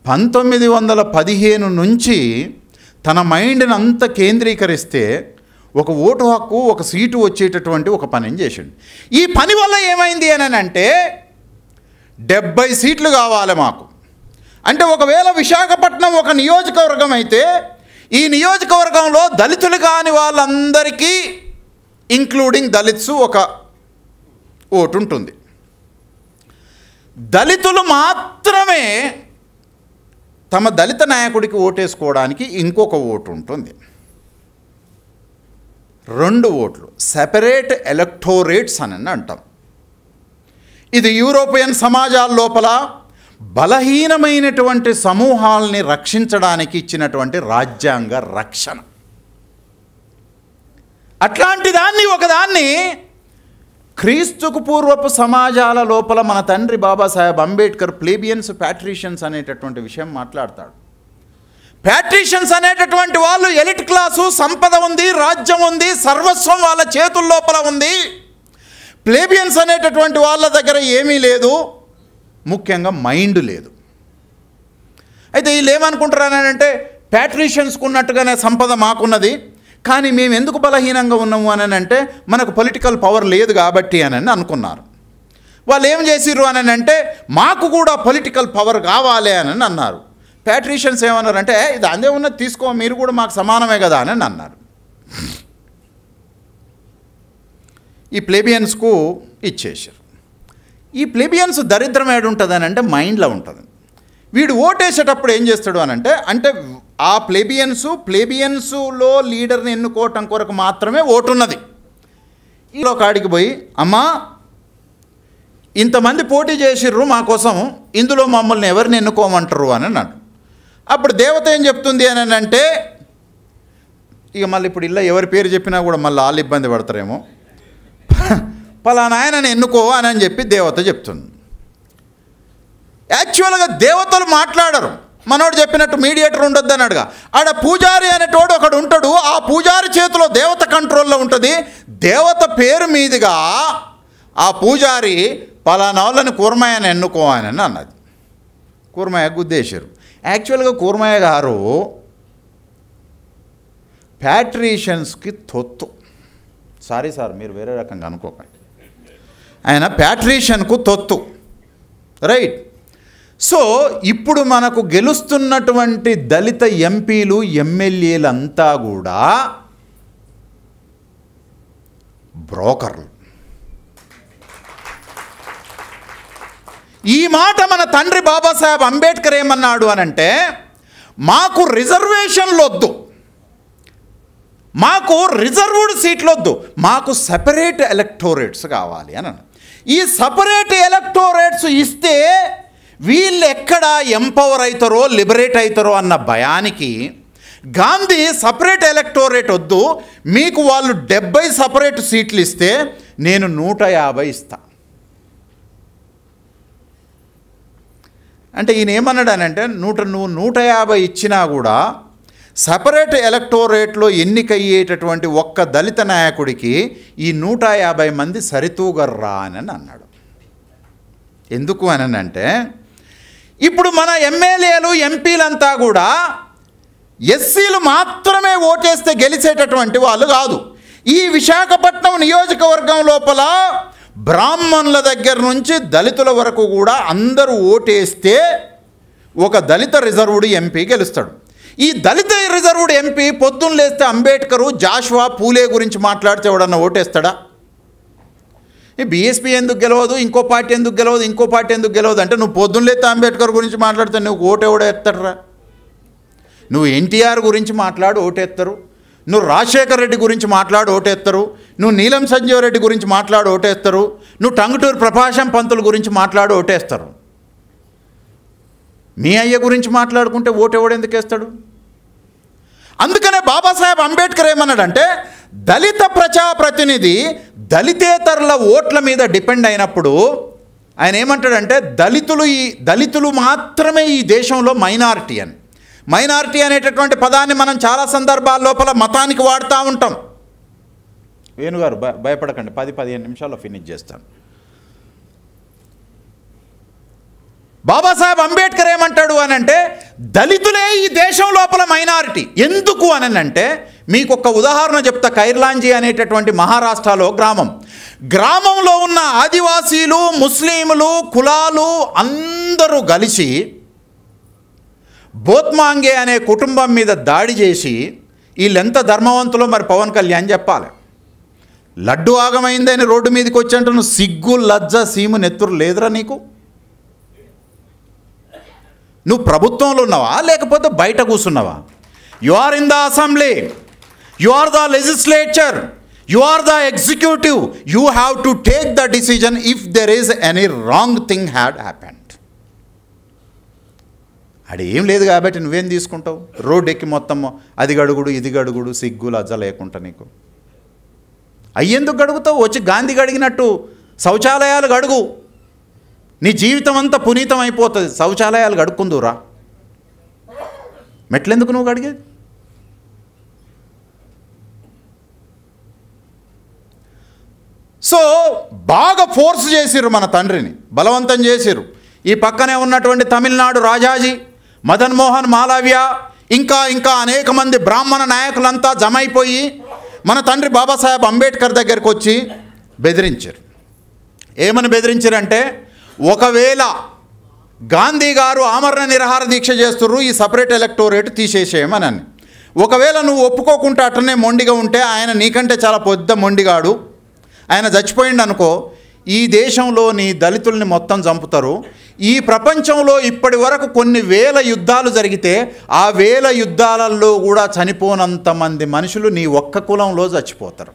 1915 నుంచి తన మైండ్ని అంతా కేంద్రీకరిస్తే ఒక ఓటు హక్కు, ఒక సీటు వచ్చేటటువంటి ఒక పనిని చేసిండు. ఈ పని వల్ల ఏమైంది అని అంటే 70 సీట్లు కావాలి మాకు. అంటే ఒకవేళ విశాఖపట్నం ఒక నియోజకవర్గం అయితే ఈ నియోజకవర్గంలో దళితులు కాని వాళ్ళందరికీ ఇంక్లూడింగ్ దళిత్స్ ఒక ఓటు ఉంటుంది. దళితులు మాత్రమే తమ దళిత నాయకుడికి ఓటేసుకోవడానికి ఇంకొక ఓటు ఉంటుంది. 2 ఓట్లు, సెపరేట్ ఎలక్టోరేట్స్ అని అంటాం. ఇది యూరోపియన్ సమాజాల లోపల బలహీనమైనటువంటి సమూహాలని రక్షించడానికి ఇచ్చినటువంటి రాజ్యాంగ రక్షణ. అట్లాంటి దాన్ని ఒకదాన్ని క్రీస్తుకు పూర్వపు సమాజాల లోపల మన తండ్రి బాబాసాహెబ్ అంబేద్కర్ ప్లేబియన్స్ ప్యాట్రిషియన్స్ అనేటటువంటి విషయం మాట్లాడతాడు. ప్యాట్రిషియన్స్ అనేటటువంటి వాళ్ళు ఎలిట్ క్లాసు, సంపద ఉంది, రాజ్యం ఉంది, సర్వస్వం వాళ్ళ చేతుల లోపల ఉంది. ప్లేబియన్స్ అనేటటువంటి వాళ్ళ దగ్గర ఏమీ లేదు, ముఖ్యంగా మైండ్ లేదు. అయితే వీళ్ళు ఏమనుకుంటారనంటే ప్యాట్రిషియన్స్కు ఉన్నట్టుగానే సంపద మాకున్నది, కానీ మేము ఎందుకు బలహీనంగా ఉన్నాము అని అంటే మనకు పొలిటికల్ పవర్ లేదు కాబట్టి అని అనుకున్నారు. వాళ్ళు ఏం చేసిర్రు అని అంటే మాకు కూడా పొలిటికల్ పవర్ కావాలి అని అన్నారు. ప్యాట్రిషియన్స్ ఏమన్నారంటే ఇది అందే ఉన్నది తీసుకో, మీరు కూడా మాకు సమానమే కదా అని అన్నారు. ఈ ప్లేబియన్స్కు ఇచ్చేసారు. ఈ ప్లేబియన్స్ దరిద్రం ఏడు ఉంటుంది అని అంటే మైండ్లో ఉంటుంది. వీడు ఓటేసేటప్పుడు ఏం చేస్తాడు అని అంటే ఆ ప్లేబియన్స్లో లీడర్ని ఎన్నుకోవటం కొరకు మాత్రమే ఓటున్నది. ఈలో కాడికి పోయి అమ్మా ఇంతమంది పోటీ చేసిర్రు మా కోసం, ఇందులో మమ్మల్ని ఎవరిని ఎన్నుకోమంటారు అని అన్నాడు. అప్పుడు దేవత ఏం చెప్తుంది అని అంటే ఇక మళ్ళీ ఇప్పుడు ఇలా ఎవరి పేరు చెప్పినా కూడా మళ్ళీ వాళ్ళు ఇబ్బంది పడతారేమో, పలానా ఆయనని ఎన్నుకో అని చెప్పి దేవత చెప్తుంది. యాక్చువల్గా దేవతలు మాట్లాడరు, మనోడు చెప్పినట్టు మీడియేటర్ ఉండొద్దు అన్నాడుగా. ఆడ పూజారి అనేటోడు ఒకడు ఉంటాడు, ఆ పూజారి చేతిలో దేవత కంట్రోల్లో ఉంటుంది. దేవత పేరు మీదుగా ఆ పూజారి పలానా వాళ్ళని కూర్మయ్యని ఎన్నుకో అని అన్నది. కూర్మయ్య గుద్దేశారు. యాక్చువల్గా కూర్మయ్య గారు ప్యాట్రిషియన్స్కి తొత్తు. సారీ సార్, మీరు వేరే రకంగా అనుకోకండి. ఆయన ప్యాట్రిషియన్కు తొత్తు, రైట్. సో ఇప్పుడు మనకు గెలుస్తున్నటువంటి దళిత ఎంపీలు, ఎమ్మెల్యేలంతా కూడా బ్రోకర్లు. ఈ మాట మన తండ్రి బాబాసాహెబ్ అంబేద్కర్ ఏమన్నాడు అనంటే మాకు రిజర్వేషన్లు వద్దు, మాకు రిజర్వ్డ్ సీట్లు వద్దు, మాకు సపరేట్ ఎలక్టోరేట్స్ కావాలి అని అన్నాడు. ఈ సపరేట్ ఎలక్టోరేట్స్ ఇస్తే వీళ్ళు ఎక్కడ ఎంపవర్ అవుతారో, లిబరేట్ అవుతారో అన్న భయానికి గాంధీ సపరేట్ ఎలక్టోరేట్ వద్దు, మీకు వాళ్ళు 70 సపరేట్ సీట్లు ఇస్తే నేను 150 ఇస్తా అంటే ఈయన ఏమన్నాడనంటే నువ్వు 150 ఇచ్చినా కూడా సపరేట్ ఎలక్టోరేట్లో ఎన్నికయ్యేటటువంటి ఒక్క దళిత నాయకుడికి ఈ 150 మంది సరితూగర్రా అని అన్నాడు. ఎందుకు అని అంటే ఇప్పుడు మన ఎమ్మెల్యేలు, ఎంపీలంతా కూడా ఎస్సీలు మాత్రమే ఓటేస్తే గెలిచేటటువంటి వాళ్ళు కాదు. ఈ విశాఖపట్నం నియోజకవర్గం లోపల బ్రాహ్మణుల దగ్గర నుంచి దళితుల వరకు కూడా అందరూ ఓటేస్తే ఒక దళిత రిజర్వ్డ్ ఎంపీ గెలుస్తాడు. ఈ దళిత రిజర్వ్డ్ ఎంపీ పొద్దున్న లేస్తే అంబేద్కరు, జాషువా, పూలే గురించి మాట్లాడితే ఎవడన్నా ఓటేస్తాడా? ఈ బీఎస్పీ ఎందుకు గెలవదు, ఇంకో పార్టీ ఎందుకు గెలవదు, ఇంకో పార్టీ ఎందుకు గెలవదు అంటే నువ్వు పొద్దున్న లేస్తే అంబేద్కర్ గురించి మాట్లాడితే నువ్వు ఓటు ఎవడో ఎత్తాడురా? నువ్వు ఎన్టీఆర్ గురించి మాట్లాడు ఓటేస్తారు, నువ్వు రాజశేఖర్ రెడ్డి గురించి మాట్లాడు ఓటేస్తారు, నువ్వు నీలం సంజీవ్ రెడ్డి గురించి మాట్లాడు ఓటేస్తారు, నువ్వు టంగుటూరు ప్రకాశం పంతుల గురించి మాట్లాడు ఓటేస్తారు. మీ అయ్య గురించి మాట్లాడుకుంటే ఓటు ఎవడు ఎందుకు వేస్తాడు? అందుకనే బాబాసాహెబ్ అంబేద్కర్ ఏమన్నాడంటే దళిత ప్రజాప్రతినిధి దళితేతరుల ఓట్ల మీద డిపెండ్ అయినప్పుడు ఆయన ఏమంటాడంటే దళితులు మాత్రమే ఈ దేశంలో మైనారిటీ అని. మైనారిటీ అనేటటువంటి పదాన్ని మనం చాలా సందర్భాల లోపల మతానికి వాడుతూ ఉంటాం. వేణుగారు భయపడకండి, 10-15 నిమిషాల్లో ఫినిష్ చేస్తాను. బాబాసాహెబ్ అంబేద్కర్ ఏమంటాడు అని అంటే దళితులే ఈ దేశం లోపల మైనారిటీ. ఎందుకు అని అంటే మీకు ఒక ఉదాహరణ చెప్తా. కైర్లాంజీ అనేటటువంటి మహారాష్ట్రలో గ్రామంలో ఉన్న ఆదివాసీలు, ముస్లింలు, కులాలు అందరూ కలిసి బోత్మాంగే అనే కుటుంబం మీద దాడి చేసి వీళ్ళెంత ధర్మవంతులో మరి పవన్ కళ్యాణ్ చెప్పాలి. లడ్డు ఆగమైందని రోడ్డు మీదకి వచ్చి అంటూ నువ్వు సిగ్గు, లజ్జ, సీము, నెత్తురు లేదురా నీకు? నువ్వు ప్రభుత్వంలో ఉన్నావా లేకపోతే బయట కూర్చున్నావా? You are in the assembly, you are the legislature, you are the executive. You have to take the decision if there is any wrong thing had happened. అది ఏం లేదు కాబట్టి నువ్వేం తీసుకుంటావు? రోడ్డు ఎక్కి మొత్తం అది గడుగుడు, ఇది గడుగుడు, సిగ్గు లజ్జ లేకుండా నీకు అయ్యేందుకు గడుగుతావు? వచ్చి గాంధీ గడిగినట్టు శౌచాలయాలు గడుగు, నీ జీవితం అంతా పునీతం అయిపోతుంది. శౌచాలయాలు గడుక్కుందురా, మెట్లెందుకు నువ్వు గడిగేది? సో బాగా ఫోర్స్ చేసిర్రు, మన తండ్రిని బలవంతం చేసిర్రు. ఈ పక్కనే ఉన్నటువంటి తమిళనాడు రాజాజీ, మదన్ మోహన్ మాలవ్య, ఇంకా అనేక మంది బ్రాహ్మణ నాయకులంతా జమ అయిపోయి మన తండ్రి బాబాసాహెబ్ అంబేద్కర్ దగ్గరికి వచ్చి బెదిరించారు. ఏమని బెదిరించారంటే, ఒకవేళ గాంధీ గారు ఆమరణ నిరాహార దీక్ష చేస్తుర్రు, ఈ సపరేట్ ఎలక్టోరేట్ తీసేసేయమని. ఒకవేళ నువ్వు ఒప్పుకోకుంటే అట్లనే మొండిగా ఉంటే, ఆయన నీకంటే చాలా పెద్ద మొండిగాడు, ఆయన చచ్చిపోయిండు అనుకో, ఈ దేశంలోని దళితుల్ని మొత్తం చంపుతారు. ఈ ప్రపంచంలో ఇప్పటి వరకు కొన్ని వేల యుద్ధాలు జరిగితే ఆ వేల యుద్ధాలలో కూడా చనిపోనంత మంది మనుషులు నీ ఒక్క కులంలో చచ్చిపోతారు.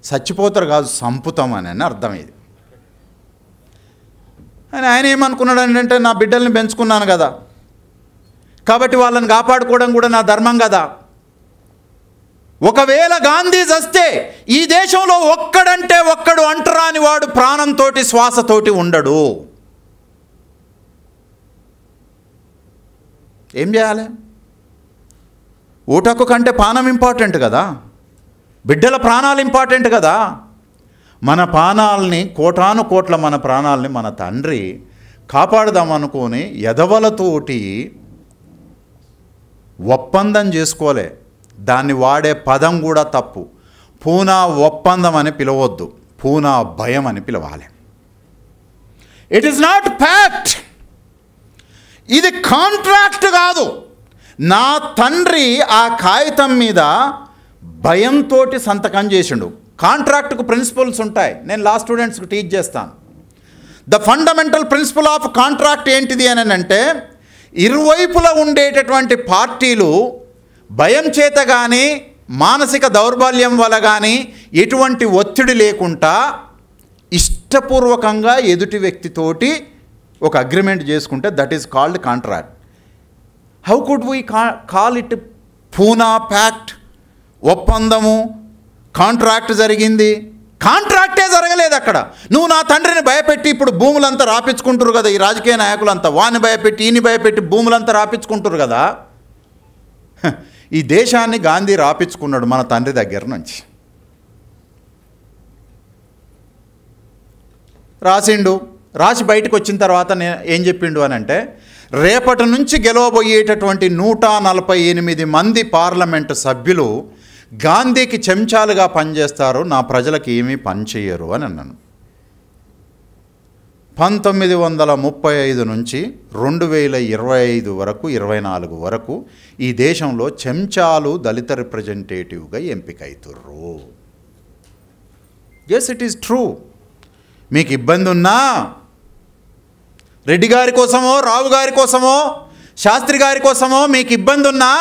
చచ్చిపోతారు కాదు, సంపుతామని అర్థం ఇది. అని ఆయన ఏమనుకున్నాడు అంటే, నా బిడ్డల్ని పెంచుకున్నాను కదా, కాబట్టి వాళ్ళని కాపాడుకోవడం కూడా నా ధర్మం కదా. ఒకవేళ గాంధీ చస్తే ఈ దేశంలో ఒక్కడంటే ఒక్కడు అంటరాని వాడు ప్రాణంతో శ్వాసతోటి ఉండడు. ఏం చేయాలి? ఓటకు కంటే పానం ఇంపార్టెంట్ కదా, బిడ్డల ప్రాణాలు ఇంపార్టెంట్ కదా. మన ప్రాణాలని, కోటాను కోట్ల మన ప్రాణాలని మన తండ్రి కాపాడదామనుకొని ఎదవలతోటి ఒప్పందం చేసుకోలే. దాన్ని వాడే పదం కూడా తప్పు. పూనా ఒప్పందం అని పిలవద్దు, పూనా భయం అని పిలవాలి. ఇట్ ఈస్ నాట్ ప్యాక్ట్, ఇది కాంట్రాక్ట్ కాదు. నా తండ్రి ఆ కాగితం మీద భయంతో సంతకం చేసిండు. కాంట్రాక్ట్కు ప్రిన్సిపల్స్ ఉంటాయి, నేను లా స్టూడెంట్స్కి టీచ్ చేస్తాను. The fundamental principal of contract ఏంటిది అని అంటే, ఇరువైపులా ఉండేటటువంటి పార్టీలు భయం చేత కానీ మానసిక దౌర్బల్యం వల్ల కానీ ఎటువంటి ఒత్తిడి లేకుండా ఇష్టపూర్వకంగా ఎదుటి వ్యక్తితోటి ఒక అగ్రిమెంట్ చేసుకుంటే that is called contract. How could we call it Poona pact? ఒప్పందము, కాంట్రాక్ట్ జరిగింది. కాంట్రాక్టే జరగలేదు అక్కడ. నువ్వు నా తండ్రిని భయపెట్టి ఇప్పుడు భూములంతా రాపించుకుంటారు కదా ఈ రాజకీయ నాయకులంతా, వాని భయపెట్టి ఈయన భయపెట్టి భూములంతా రాపించుకుంటారు కదా. ఈ దేశాన్ని గాంధీ రాపించుకున్నాడు మన తండ్రి దగ్గర నుంచి. రాసిండు, రాసి బయటకు వచ్చిన తర్వాత ఏం చెప్పిండు అని అంటే, రేపటి నుంచి గెలవబోయేటటువంటి 148 మంది పార్లమెంటు సభ్యులు గాంధీకి చెంచాలుగా పనిచేస్తారు, నా ప్రజలకు ఏమీ పని చేయరు అని అన్నాను. 1935 నుంచి 2025 వరకు 24 వరకు ఈ దేశంలో చెంచాలు దళిత రిప్రజెంటేటివ్గా ఎంపికవుతుర్రు. Yes, it is true. మీకు ఇబ్బంది ఉన్నా రెడ్డి గారి కోసమో, రావు గారి కోసమో, శాస్త్రి గారి కోసమో మీకు ఇబ్బంది ఉన్నా,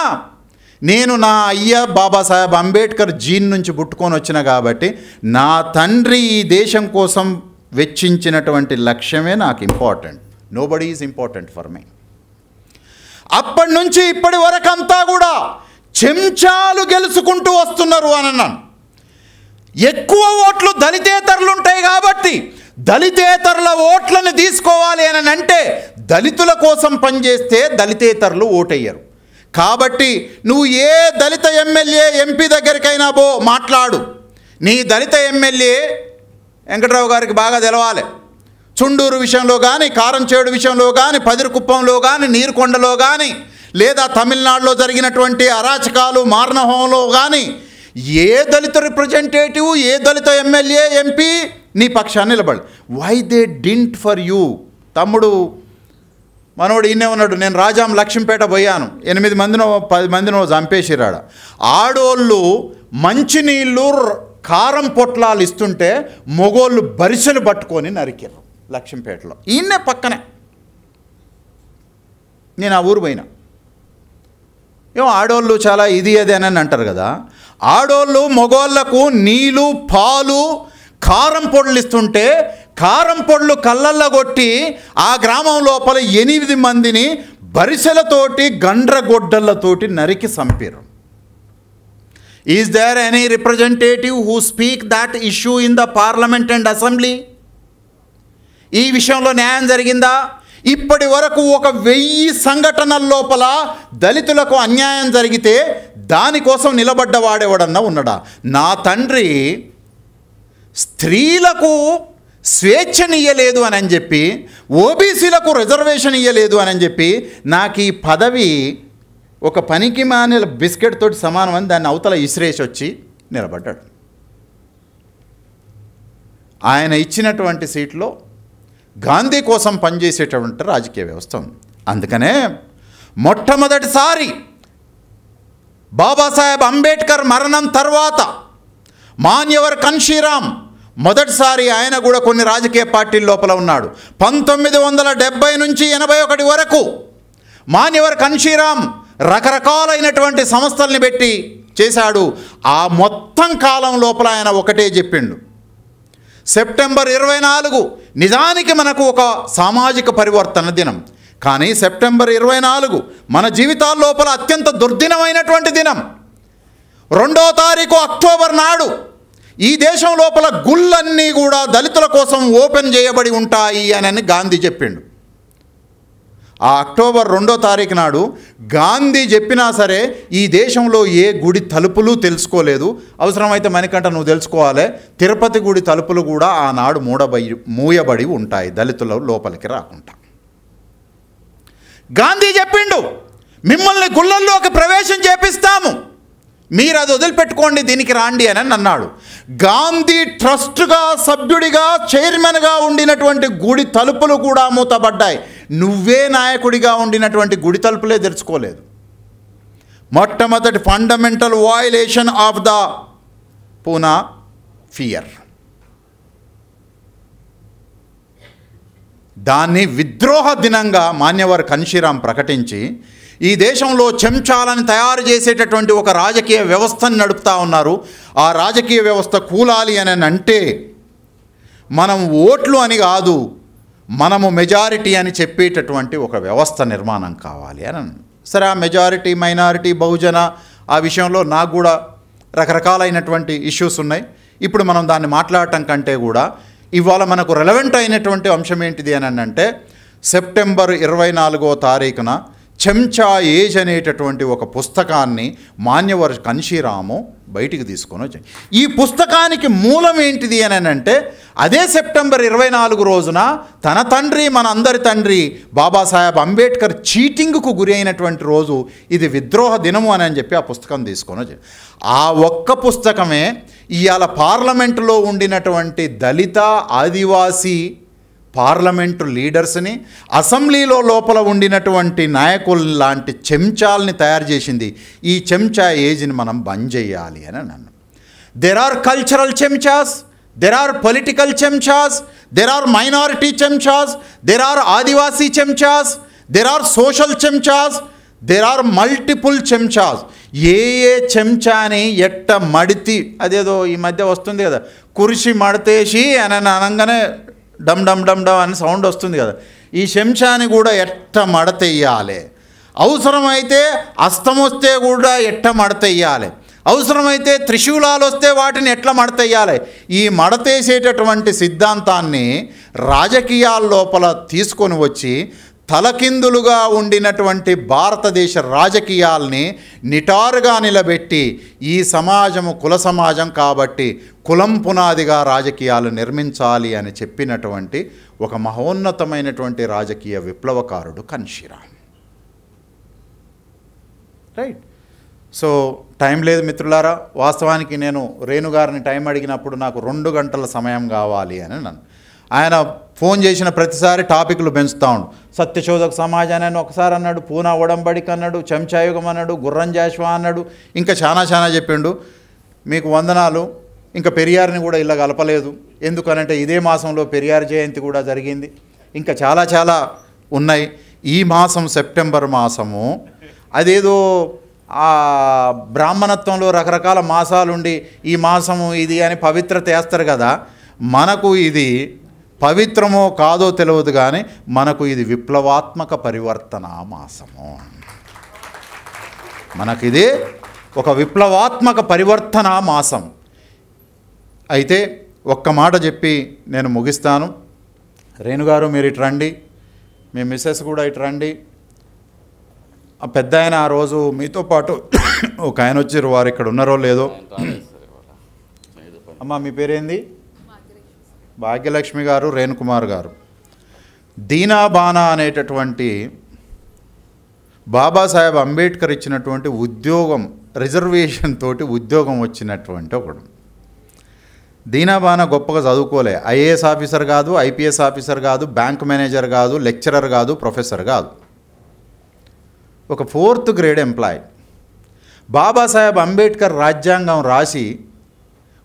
నేను నా అయ్య బాబాసాహెబ్ అంబేద్కర్ జీన్ నుంచి పుట్టుకొని వచ్చిన కాబట్టి నా తండ్రి ఈ దేశం కోసం వెచ్చించినటువంటి లక్ష్యమే నాకు important. Nobody is important for me. అప్పటి నుంచి ఇప్పటి వరకు అంతా కూడా చెంచాలు గెలుచుకుంటూ వస్తున్నారు అని అన్నాను. ఎక్కువ ఓట్లు దళితేతరులు ఉంటాయి కాబట్టి దళితేతరుల ఓట్లను తీసుకోవాలి అని అంటే దళితుల కోసం పనిచేస్తే దళితేతరులు ఓటెయ్యరు. కాబట్టి నువ్వు ఏ దళిత ఎమ్మెల్యే ఎంపీ దగ్గరికైనా మాట్లాడు. నీ దళిత ఎమ్మెల్యే వెంకట్రావు గారికి బాగా తెలవాలి. చుండూరు విషయంలో కానీ, కారంచేడు విషయంలో కానీ, పదిరికుప్పంలో కానీ, నీరుకొండలో కానీ, లేదా తమిళనాడులో జరిగినటువంటి అరాచకాలు మార్నహోంలో కానీ ఏ దళిత రిప్రజెంటేటివ్, ఏ దళిత ఎమ్మెల్యే ఎంపీ నీ పక్షాన్ని నిలబడి. Why they didn't for you? తమ్ముడు మనోడు ఇన్నే ఉన్నాడు. నేను రాజాం లక్ష్మీపేట పోయాను. 8 మందినో 10 మందినో చంపేసిరాడ. ఆడోళ్ళు మంచినీళ్ళు కారం పొట్లాలు ఇస్తుంటే మొగోళ్ళు బరిసెలు పట్టుకొని నరికారు లక్ష్మీపేటలో. ఈయన్నే పక్కనే. నేను ఆ ఊరు పోయినా. ఏమో ఆడోళ్ళు చాలా ఇది అది అని అంటారు కదా. ఆడోళ్ళు మొగోళ్లకు నీళ్ళు పాలు కారం పొడులు ఇస్తుంటే కారం పొడులు కళ్ళల్లో కొట్టి ఆ గ్రామం లోపల 8 మందిని బరిసెలతోటి గండ్రగొడ్డలతోటి నరికి చంపారు. Is there any representative who speak that issue in the parliament and assembly? ఈ విషయంలో న్యాయం జరిగిందా? ఇప్పటి వరకు 1000 సంఘటనల లోపల దళితులకు అన్యాయం జరిగితే దానికోసం నిలబడ్డవాడెవడన్నా ఉన్నాడా? నా తండ్రి స్త్రీలకు స్వేచ్ఛనియ్యలేదు అని చెప్పి, ఓబీసీలకు రిజర్వేషన్ ఇయ్యలేదు అని చెప్పి, నాకు ఈ పదవి ఒక పనికి మానేల బిస్కెట్ తోటి సమానం అని దాన్ని అవతల ఇసిరేసి వచ్చి నిలబడ్డాడు. ఆయన ఇచ్చినటువంటి సీట్లో గాంధీ కోసం పనిచేసేటటువంటి రాజకీయ వ్యవస్థ ఉంది. అందుకనే మొట్టమొదటిసారి బాబాసాహెబ్ అంబేద్కర్ మరణం తర్వాత మాన్యవర్ కన్షీరామ్ మొదటిసారి ఆయన కూడా కొన్ని రాజకీయ పార్టీల లోపల ఉన్నాడు. 1970 నుంచి 81 వరకు మాన్యవర్ కన్షీరామ్ రకరకాలైనటువంటి సంస్థల్ని పెట్టి చేశాడు. ఆ మొత్తం కాలం లోపల ఆయన ఒకటే చెప్పిండు, సెప్టెంబర్ 24 నిజానికి మనకు ఒక సామాజిక పరివర్తన దినం. కానీ సెప్టెంబర్ 24 మన జీవితాల లోపల అత్యంత దుర్దినమైనటువంటి దినం. 2వ తారీఖు అక్టోబర్ నాడు ఈ దేశం లోపల గుళ్ళన్నీ కూడా దళితుల కోసం ఓపెన్ చేయబడి ఉంటాయి అని గాంధీ చెప్పిండు. ఆ అక్టోబర్ 2వ తారీఖు నాడు గాంధీ చెప్పినా సరే ఈ దేశంలో ఏ గుడి తలుపులు తెలుసుకోలేదు. అవసరమైతే మణికంఠ నువ్వు తెలుసుకోవాలి, తిరుపతి గుడి తలుపులు కూడా ఆనాడు మూయబడి ఉంటాయి దళితుల లోపలికి రాకుండా. గాంధీ చెప్పిండు, మిమ్మల్ని గుళ్ళల్లోకి ప్రవేశం చేపిస్తాము, మీరు అది వదిలిపెట్టుకోండి, దీనికి రాండి అని అన్నాడు. గాంధీ ట్రస్ట్గా సభ్యుడిగా చైర్మన్గా ఉండినటువంటి గుడి తలుపులు కూడా మూతబడ్డాయి. నువ్వే నాయకుడిగా ఉండినటువంటి గుడి తలుపులే తెరుచుకోలేదు. మొట్టమొదటి fundamental violation of the Poona fear. దాన్ని విద్రోహ దినంగా మాన్యవర్ కన్షీరామ్ ప్రకటించి ఈ దేశంలో చెంచాలను తయారు చేసేటటువంటి ఒక రాజకీయ వ్యవస్థను నడుపుతూ ఉన్నారు. ఆ రాజకీయ వ్యవస్థ కూలాలి అని అంటే మనం ఓట్లు అని కాదు, మనము మెజారిటీ అని చెప్పేటటువంటి ఒక వ్యవస్థ నిర్మాణం కావాలి అని. సరే, ఆ మెజారిటీ మైనారిటీ బహుజన ఆ విషయంలో నాకు కూడా రకరకాలైనటువంటి ఇష్యూస్ ఉన్నాయి. ఇప్పుడు మనం దాన్ని మాట్లాడటం కంటే కూడా ఇవాళ మనకు రెలవెంట్ అయినటువంటి అంశం ఏంటిది అని అంటే సెప్టెంబర్ 24వ తారీఖున చెంచా ఏజ్ అనేటటువంటి ఒక పుస్తకాన్ని మాన్యవర్ కన్షీరాము బయటికి తీసుకొని వచ్చాయి. ఈ పుస్తకానికి మూలం ఏంటిది అని అంటే అదే సెప్టెంబర్ 24 రోజున తన తండ్రి, మన అందరి తండ్రి బాబాసాహెబ్ అంబేద్కర్ చీటింగ్కు గురి అయినటువంటి రోజు. ఇది విద్రోహ దినము అని చెప్పి ఆ పుస్తకం తీసుకొని వచ్చాయి. ఆ ఒక్క పుస్తకమే ఇవాళ పార్లమెంటులో ఉండినటువంటి దళిత ఆదివాసీ పార్లమెంటు లీడర్స్ని, అసెంబ్లీలో లోపల ఉండినటువంటి నాయకులు లాంటి చెంచాలని తయారు చేసింది. ఈ చెంచా ఏజ్ని మనం బంద్ చేయాలి అని అన్నాను. There are cultural chamchas, there are political chamchas, there are minority chamchas, there are Adivasi chamchas, there are social chamchas, there are multiple chamchas. ఏ చెంచాని ఎట్ట మడితి, అదేదో ఈ మధ్య వస్తుంది కదా, కురిసి మడతేసి అని అనగానే డమ్ డమ్ డమ్ డమ్ అని సౌండ్ వస్తుంది కదా, ఈ చెంచాని కూడా ఎట్ట మడతెయ్యాలి, అవసరమైతే అస్తం వస్తే కూడా ఎట్ట మడతెయ్యాలి, అవసరమైతే త్రిశూలాలు వస్తే వాటిని ఎట్లా మడతెయ్యాలి. ఈ మడతేసేటటువంటి సిద్ధాంతాన్ని రాజకీయాల లోపల తీసుకొని వచ్చి తలకిందులుగా ఉండినటువంటి భారతదేశ రాజకీయాల్ని నిటారుగా నిలబెట్టి ఈ సమాజము కుల సమాజం కాబట్టి కులం పునాదిగా రాజకీయాలు నిర్మించాలి అని చెప్పినటువంటి ఒక మహోన్నతమైనటువంటి రాజకీయ విప్లవకారుడు కన్షీరామ్. రైట్. సో టైం లేదు మిత్రులారా. వాస్తవానికి నేను రేణుగారిని టైం అడిగినప్పుడు నాకు 2 గంటల సమయం కావాలి అని నన్ను ఆయన ఫోన్ చేసిన ప్రతిసారి టాపిక్లు పెంచుతూ ఉండు. సత్యశోధక సమాజాన్ని అని ఒకసారి అన్నాడు, పూనా ఒడంబడిక అన్నాడు, చెంచాయుగం అన్నాడు, గుర్రం జాషువా అన్నాడు, ఇంకా చాలా చెప్పిండు. మీకు వందనాలు. ఇంకా పెరియార్ని కూడా ఇలా కలపలేదు. ఎందుకనంటే ఇదే మాసంలో పెరియార్ జయంతి కూడా జరిగింది. ఇంకా చాలా ఉన్నాయి. ఈ మాసం సెప్టెంబర్ మాసము అదేదో బ్రాహ్మణత్వంలో రకరకాల మాసాలుండి ఈ మాసము ఇది అని పవిత్రత వేస్తారు కదా. మనకు ఇది పవిత్రమో కాదో తెలియదు కానీ మనకు ఇది విప్లవాత్మక పరివర్తన మాసము. మనకిది ఒక విప్లవాత్మక పరివర్తన మాసం. అయితే ఒక్క మాట చెప్పి నేను ముగిస్తాను. రేణుగారు మీరు ఇటు రండి, మీ మిస్సెస్ కూడా ఇటు రండి. ఆ పెద్ద ఆయన ఆ రోజు మీతో పాటు ఒక ఆయన వచ్చారు, వారు ఇక్కడ ఉన్నారో లేదో. అమ్మ మీ పేరేంది? భాగ్యలక్ష్మి గారు, రేణుకుమార్ గారు. దీనాబానా అనేటటువంటి బాబాసాహెబ్ అంబేద్కర్ ఇచ్చినటువంటి ఉద్యోగం, రిజర్వేషన్ తోటి ఉద్యోగం వచ్చినటువంటి ఒకడు. దీనాబానా గొప్పగా చదువుకోలే. ఐఏఎస్ ఆఫీసర్ కాదు, ఐపీఎస్ ఆఫీసర్ కాదు, బ్యాంక్ మేనేజర్ కాదు, లెక్చరర్ కాదు, ప్రొఫెసర్ కాదు. ఒక 4th grade employee. Babasaheb Ambedkar రాజ్యాంగం రాసి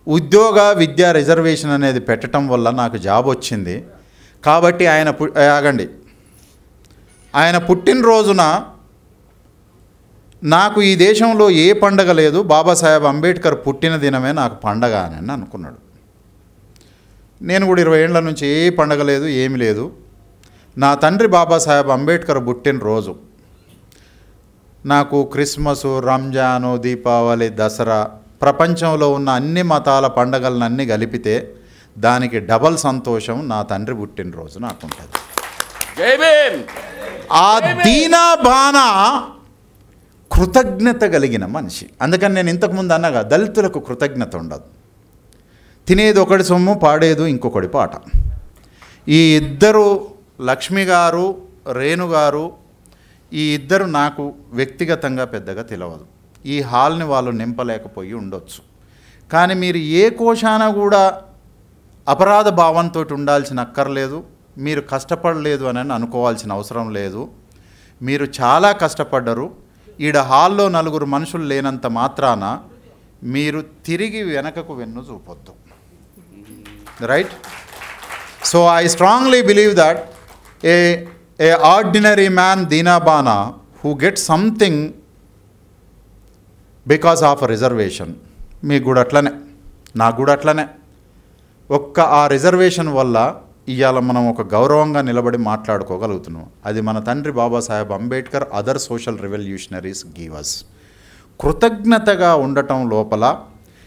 ఉద్యోగ విద్యా రిజర్వేషన్ అనేది పెట్టడం వల్ల నాకు జాబ్ వచ్చింది. కాబట్టి ఆయన పుట్టినరోజున నాకు ఈ దేశంలో ఏ పండగ లేదు, బాబాసాహెబ్ అంబేద్కర్ పుట్టిన దినమే నాకు పండగ అని అనుకున్నాడు. నేను కూడా 20 ఏళ్ల నుంచి ఏ పండగ లేదు, ఏమి లేదు. నా తండ్రి బాబాసాహెబ్ అంబేద్కర్ పుట్టినరోజు నాకు క్రిస్మస్, రంజాను, దీపావళి, దసరా, ప్రపంచంలో ఉన్న అన్ని మతాల పండగలన్నీ కలిపితే దానికి డబల్ సంతోషం నా తండ్రి పుట్టినరోజు నాకుంటుంది. ఆ దీనాబానా కృతజ్ఞత కలిగిన మనిషి. అందుకని నేను ఇంతకుముందు అన్నగా దళితులకు కృతజ్ఞత ఉండదు. తినేది ఒకటి సొమ్ము, పాడేది ఇంకొకటి పాట. ఈ ఇద్దరు, లక్ష్మి గారు, రేణు గారు, ఈ ఇద్దరు నాకు వ్యక్తిగతంగా పెద్దగా తెలియదు. ఈ హాల్ని వాళ్ళు నింపలేకపోయి ఉండొచ్చు. కానీ మీరు ఏ కోశాన కూడా అపరాధ భావంతో ఉండాల్సిన అక్కర్లేదు. మీరు కష్టపడలేదు అని అనుకోవాల్సిన అవసరం లేదు. మీరు చాలా కష్టపడ్డరు. ఈడ హాల్లో 4 మనుషులు లేనంత మాత్రాన మీరు తిరిగి వెనకకు వెన్ను చూపొద్దు. Right. So I strongly believe that a ordinary man దీనాబానా who get something because of a reservation, మీకు కూడా అట్లనే, నాకు కూడా అట్లనే. ఆ రిజర్వేషన్ వల్ల ఇవాళ మనం ఒక గౌరవంగా నిలబడి మాట్లాడుకోగలుగుతున్నాం. అది మన తండ్రి Babasaheb Ambedkar, other social revolutionaries give us. కృతజ్ఞతగా ఉండటం లోపల,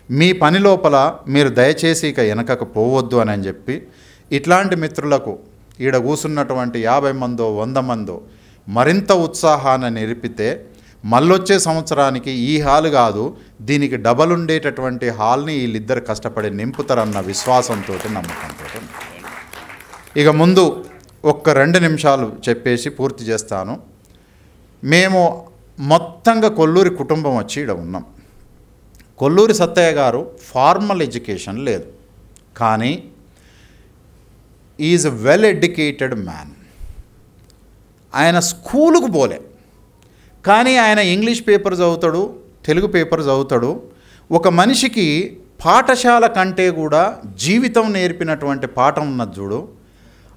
మీ పని లోపల మీరు దయచేసి ఇక వెనకకు పోవద్దు అని చెప్పి ఇట్లాంటి మిత్రులకు ఈడ కూసున్నటువంటి 50 మందో 100 మందో మరింత ఉత్సాహాన్ని నిలిపితే మళ్ళొచ్చే సంవత్సరానికి ఈ హాల్ కాదు, దీనికి డబల్ ఉండేటటువంటి హాల్ని వీళ్ళిద్దరు కష్టపడి నింపుతారన్న విశ్వాసంతో, నమ్మకంతో. ఇక ముందు 2 నిమిషాలు చెప్పేసి పూర్తి చేస్తాను. మేము మొత్తంగా కొల్లూరి కుటుంబం వచ్చి ఇక్కడ ఉన్నాం. కొల్లూరి సత్తయ్య గారు ఫార్మల్ ఎడ్యుకేషన్ లేదు, కానీ is a well educated man. ఆయన స్కూలుకు పోలే, కానీ ఆయన ఇంగ్లీష్ పేపర్ చదువుతాడు, తెలుగు పేపర్ చదువుతాడు. ఒక మనిషికి పాఠశాల కంటే కూడా జీవితం నేర్పినటువంటి పాఠం ఉన్నది చూడు.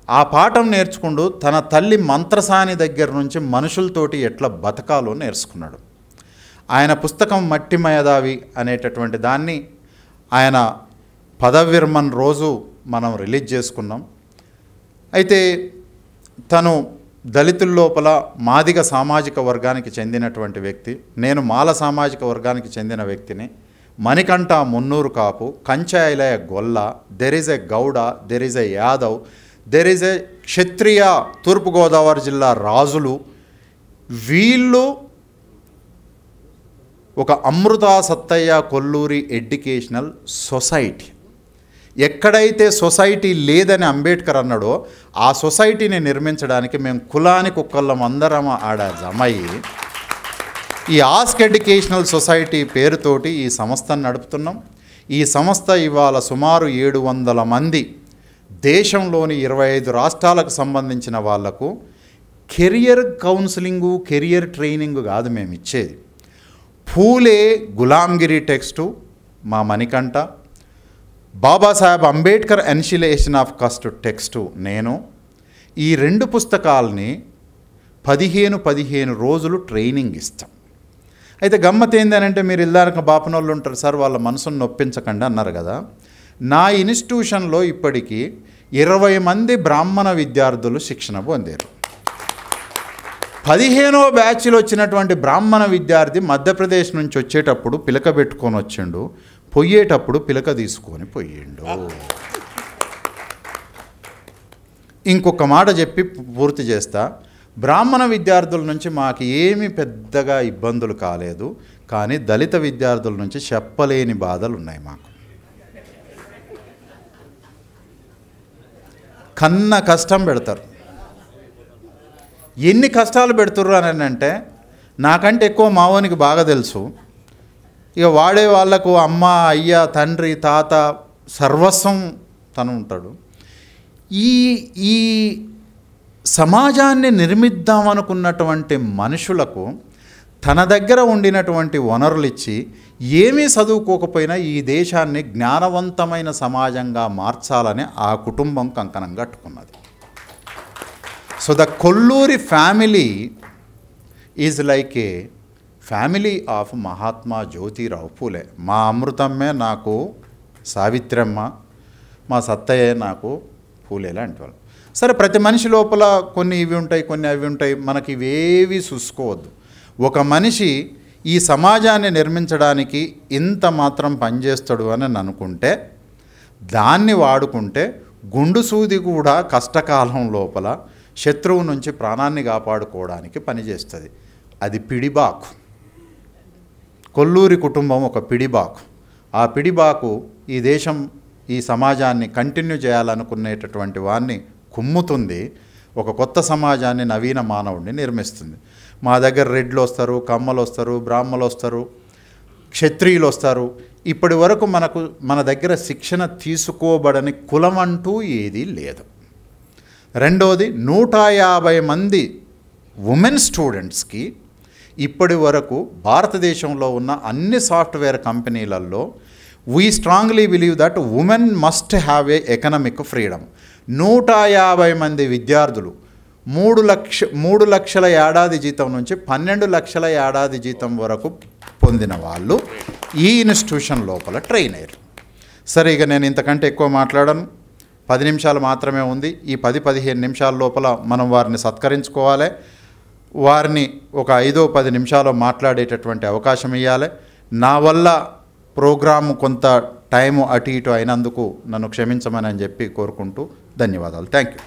ఆ పాఠం నేర్చుకుంటూ తన తల్లి మంత్రసాని దగ్గర నుంచి మనుషులతోటి ఎట్లా బతకాలో నేర్చుకున్నాడు. ఆయన పుస్తకం మట్టి మేధావి అనేటటువంటి దాన్ని ఆయన పదవిరమణ రోజు మనం రిలీజ్ చేసుకున్నాం. అయితే తను దళితుల లోపల మాదిగ సామాజిక వర్గానికి చెందినటువంటి వ్యక్తి, నేను మాల సామాజిక వర్గానికి చెందిన వ్యక్తిని. మణికంఠ మున్నూరు కాపు, కంచాయిలయ Golla, there is a Gowda, there is a Yadav, there is a Kshatriya తూర్పుగోదావరి జిల్లా రాజులు, వీళ్ళు ఒక అమృత సత్తయ్య కొల్లూరి ఎడ్యుకేషనల్ సొసైటీ. ఎక్కడైతే సొసైటీ లేదని అంబేద్కర్ అన్నాడో ఆ సొసైటీని నిర్మించడానికి మేము కులానికి ఒక్కళ్ళం అందరం ఆడ జమయ్యి ఈ ఆస్క్ ఎడ్యుకేషనల్ సొసైటీ పేరుతోటి ఈ సంస్థను నడుపుతున్నాం. ఈ సంస్థ ఇవాళ సుమారు 700 మంది దేశంలోని 25 రాష్ట్రాలకు సంబంధించిన వాళ్లకు కెరియర్ కౌన్సిలింగు, కెరియర్ ట్రైనింగ్ కాదు మేము ఇచ్చేది. పూలే గులాంగిరి టెక్స్టు మా మణికంఠ, బాబాసాహెబ్ అంబేద్కర్ ఎన్షిలేషన్ ఆఫ్ కాస్ట్ టెక్స్టు నేను, ఈ 2 పుస్తకాలని 15 రోజులు ట్రైనింగ్ ఇస్తాం. అయితే గమ్మత్ ఏంటంటే మీరు ఇల్లారక బాపనోళ్ళు ఉంటారు సార్, వాళ్ళ మనసును నొప్పించకండి అన్నారు కదా. నా ఇన్స్టిట్యూషన్లో ఇప్పటికీ 20 మంది బ్రాహ్మణ విద్యార్థులు శిక్షణ పొందారు. 15వ బ్యాచ్లో వచ్చినటువంటి బ్రాహ్మణ విద్యార్థి మధ్యప్రదేశ్ నుంచి వచ్చేటప్పుడు పిలక పెట్టుకొని వచ్చిండు, పోయేటప్పుడు పిలక తీసుకొని పోయిండు. ఇంకొక మాట చెప్పి పూర్తి చేస్తా. బ్రాహ్మణ విద్యార్థుల నుంచి మాకు ఏమీ పెద్దగా ఇబ్బందులు కాలేదు, కానీ దళిత విద్యార్థుల నుంచి చెప్పలేని బాధలు ఉన్నాయి మాకు. కన్న కష్టం పెడతారు. ఎన్ని కష్టాలు పెడుతుర్రు అని అంటే నాకంటే ఎక్కువ మావోనికి బాగా తెలుసు. ఇక వాడే వాళ్లకు అమ్మ, అయ్య, తండ్రి, తాత సర్వస్వం తను ఉంటాడు. ఈ సమాజాన్ని నిర్మిద్దామనుకున్నటువంటి మనుషులకు తన దగ్గర ఉండినటువంటి వనరులు ఇచ్చి ఏమీ చదువుకోకపోయినా ఈ దేశాన్ని జ్ఞానవంతమైన సమాజంగా మార్చాలని ఆ కుటుంబం కంకణం కట్టుకున్నది. So the Kolluri family is like a family of Mahatma Jyotirao Phule. మా అమృతమ్మే నాకు సావిత్రమ్మ, మా సత్తయ్య నాకు పూలే లాంటి వాళ్ళు. సరే, ప్రతి మనిషి లోపల కొన్ని ఇవి ఉంటాయి, కొన్ని అవి ఉంటాయి. మనకి ఇవేవి చూసుకోవద్దు. ఒక మనిషి ఈ సమాజాన్ని నిర్మించడానికి ఇంత మాత్రం పనిచేస్తాడు అని అనుకుంటే దాన్ని వాడుకుంటే గుండు సూది కూడా కష్టకాలం లోపల శత్రువు నుంచి ప్రాణాన్ని కాపాడుకోవడానికి పనిచేస్తుంది. అది పిడిబాకు. కొల్లూరి కుటుంబం ఒక పిడిబాకు. ఆ పిడిబాకు ఈ దేశం, ఈ సమాజాన్ని కంటిన్యూ చేయాలనుకునేటటువంటి వాడిని కుమ్ముతుంది. ఒక కొత్త సమాజాన్ని, నవీన మానవుడిని నిర్మిస్తుంది. మా దగ్గర రెడ్లు వస్తారు, కమ్మలు వస్తారు, బ్రాహ్మలు వస్తారు, క్షత్రియులు వస్తారు. ఇప్పటి వరకు మన దగ్గర శిక్షణ తీసుకోబడని కులం అంటూ ఏదీ లేదు. రెండోది, 150 మంది ఉమెన్ స్టూడెంట్స్కి ఇప్పటి వరకు భారతదేశంలో ఉన్న అన్ని సాఫ్ట్వేర్ కంపెనీలలో we strongly believe that women must have a economic freedom. 150 మంది విద్యార్థులు 3 లక్షల ఏడాది జీతం నుంచి 12 లక్షల ఏడాది జీతం వరకు పొందిన వాళ్ళు ఈ ఇన్స్టిట్యూషన్ లోపల ట్రైన్ అయ్యారు. సరే, ఇక నేను ఇంతకంటే ఎక్కువ మాట్లాడను. 10 నిమిషాలు మాత్రమే ఉంది. ఈ 10-15 నిమిషాల లోపల మనం వారిని సత్కరించుకోవాలి. వారిని ఒక 5-10 నిమిషాలు మాట్లాడేటటువంటి అవకాశం ఇవ్వాలి. నా వల్ల ప్రోగ్రాము కొంత టైము అటు ఇటు అయినందుకు నన్ను క్షమించమని చెప్పి కోరుకుంటూ ధన్యవాదాలు. Thank you.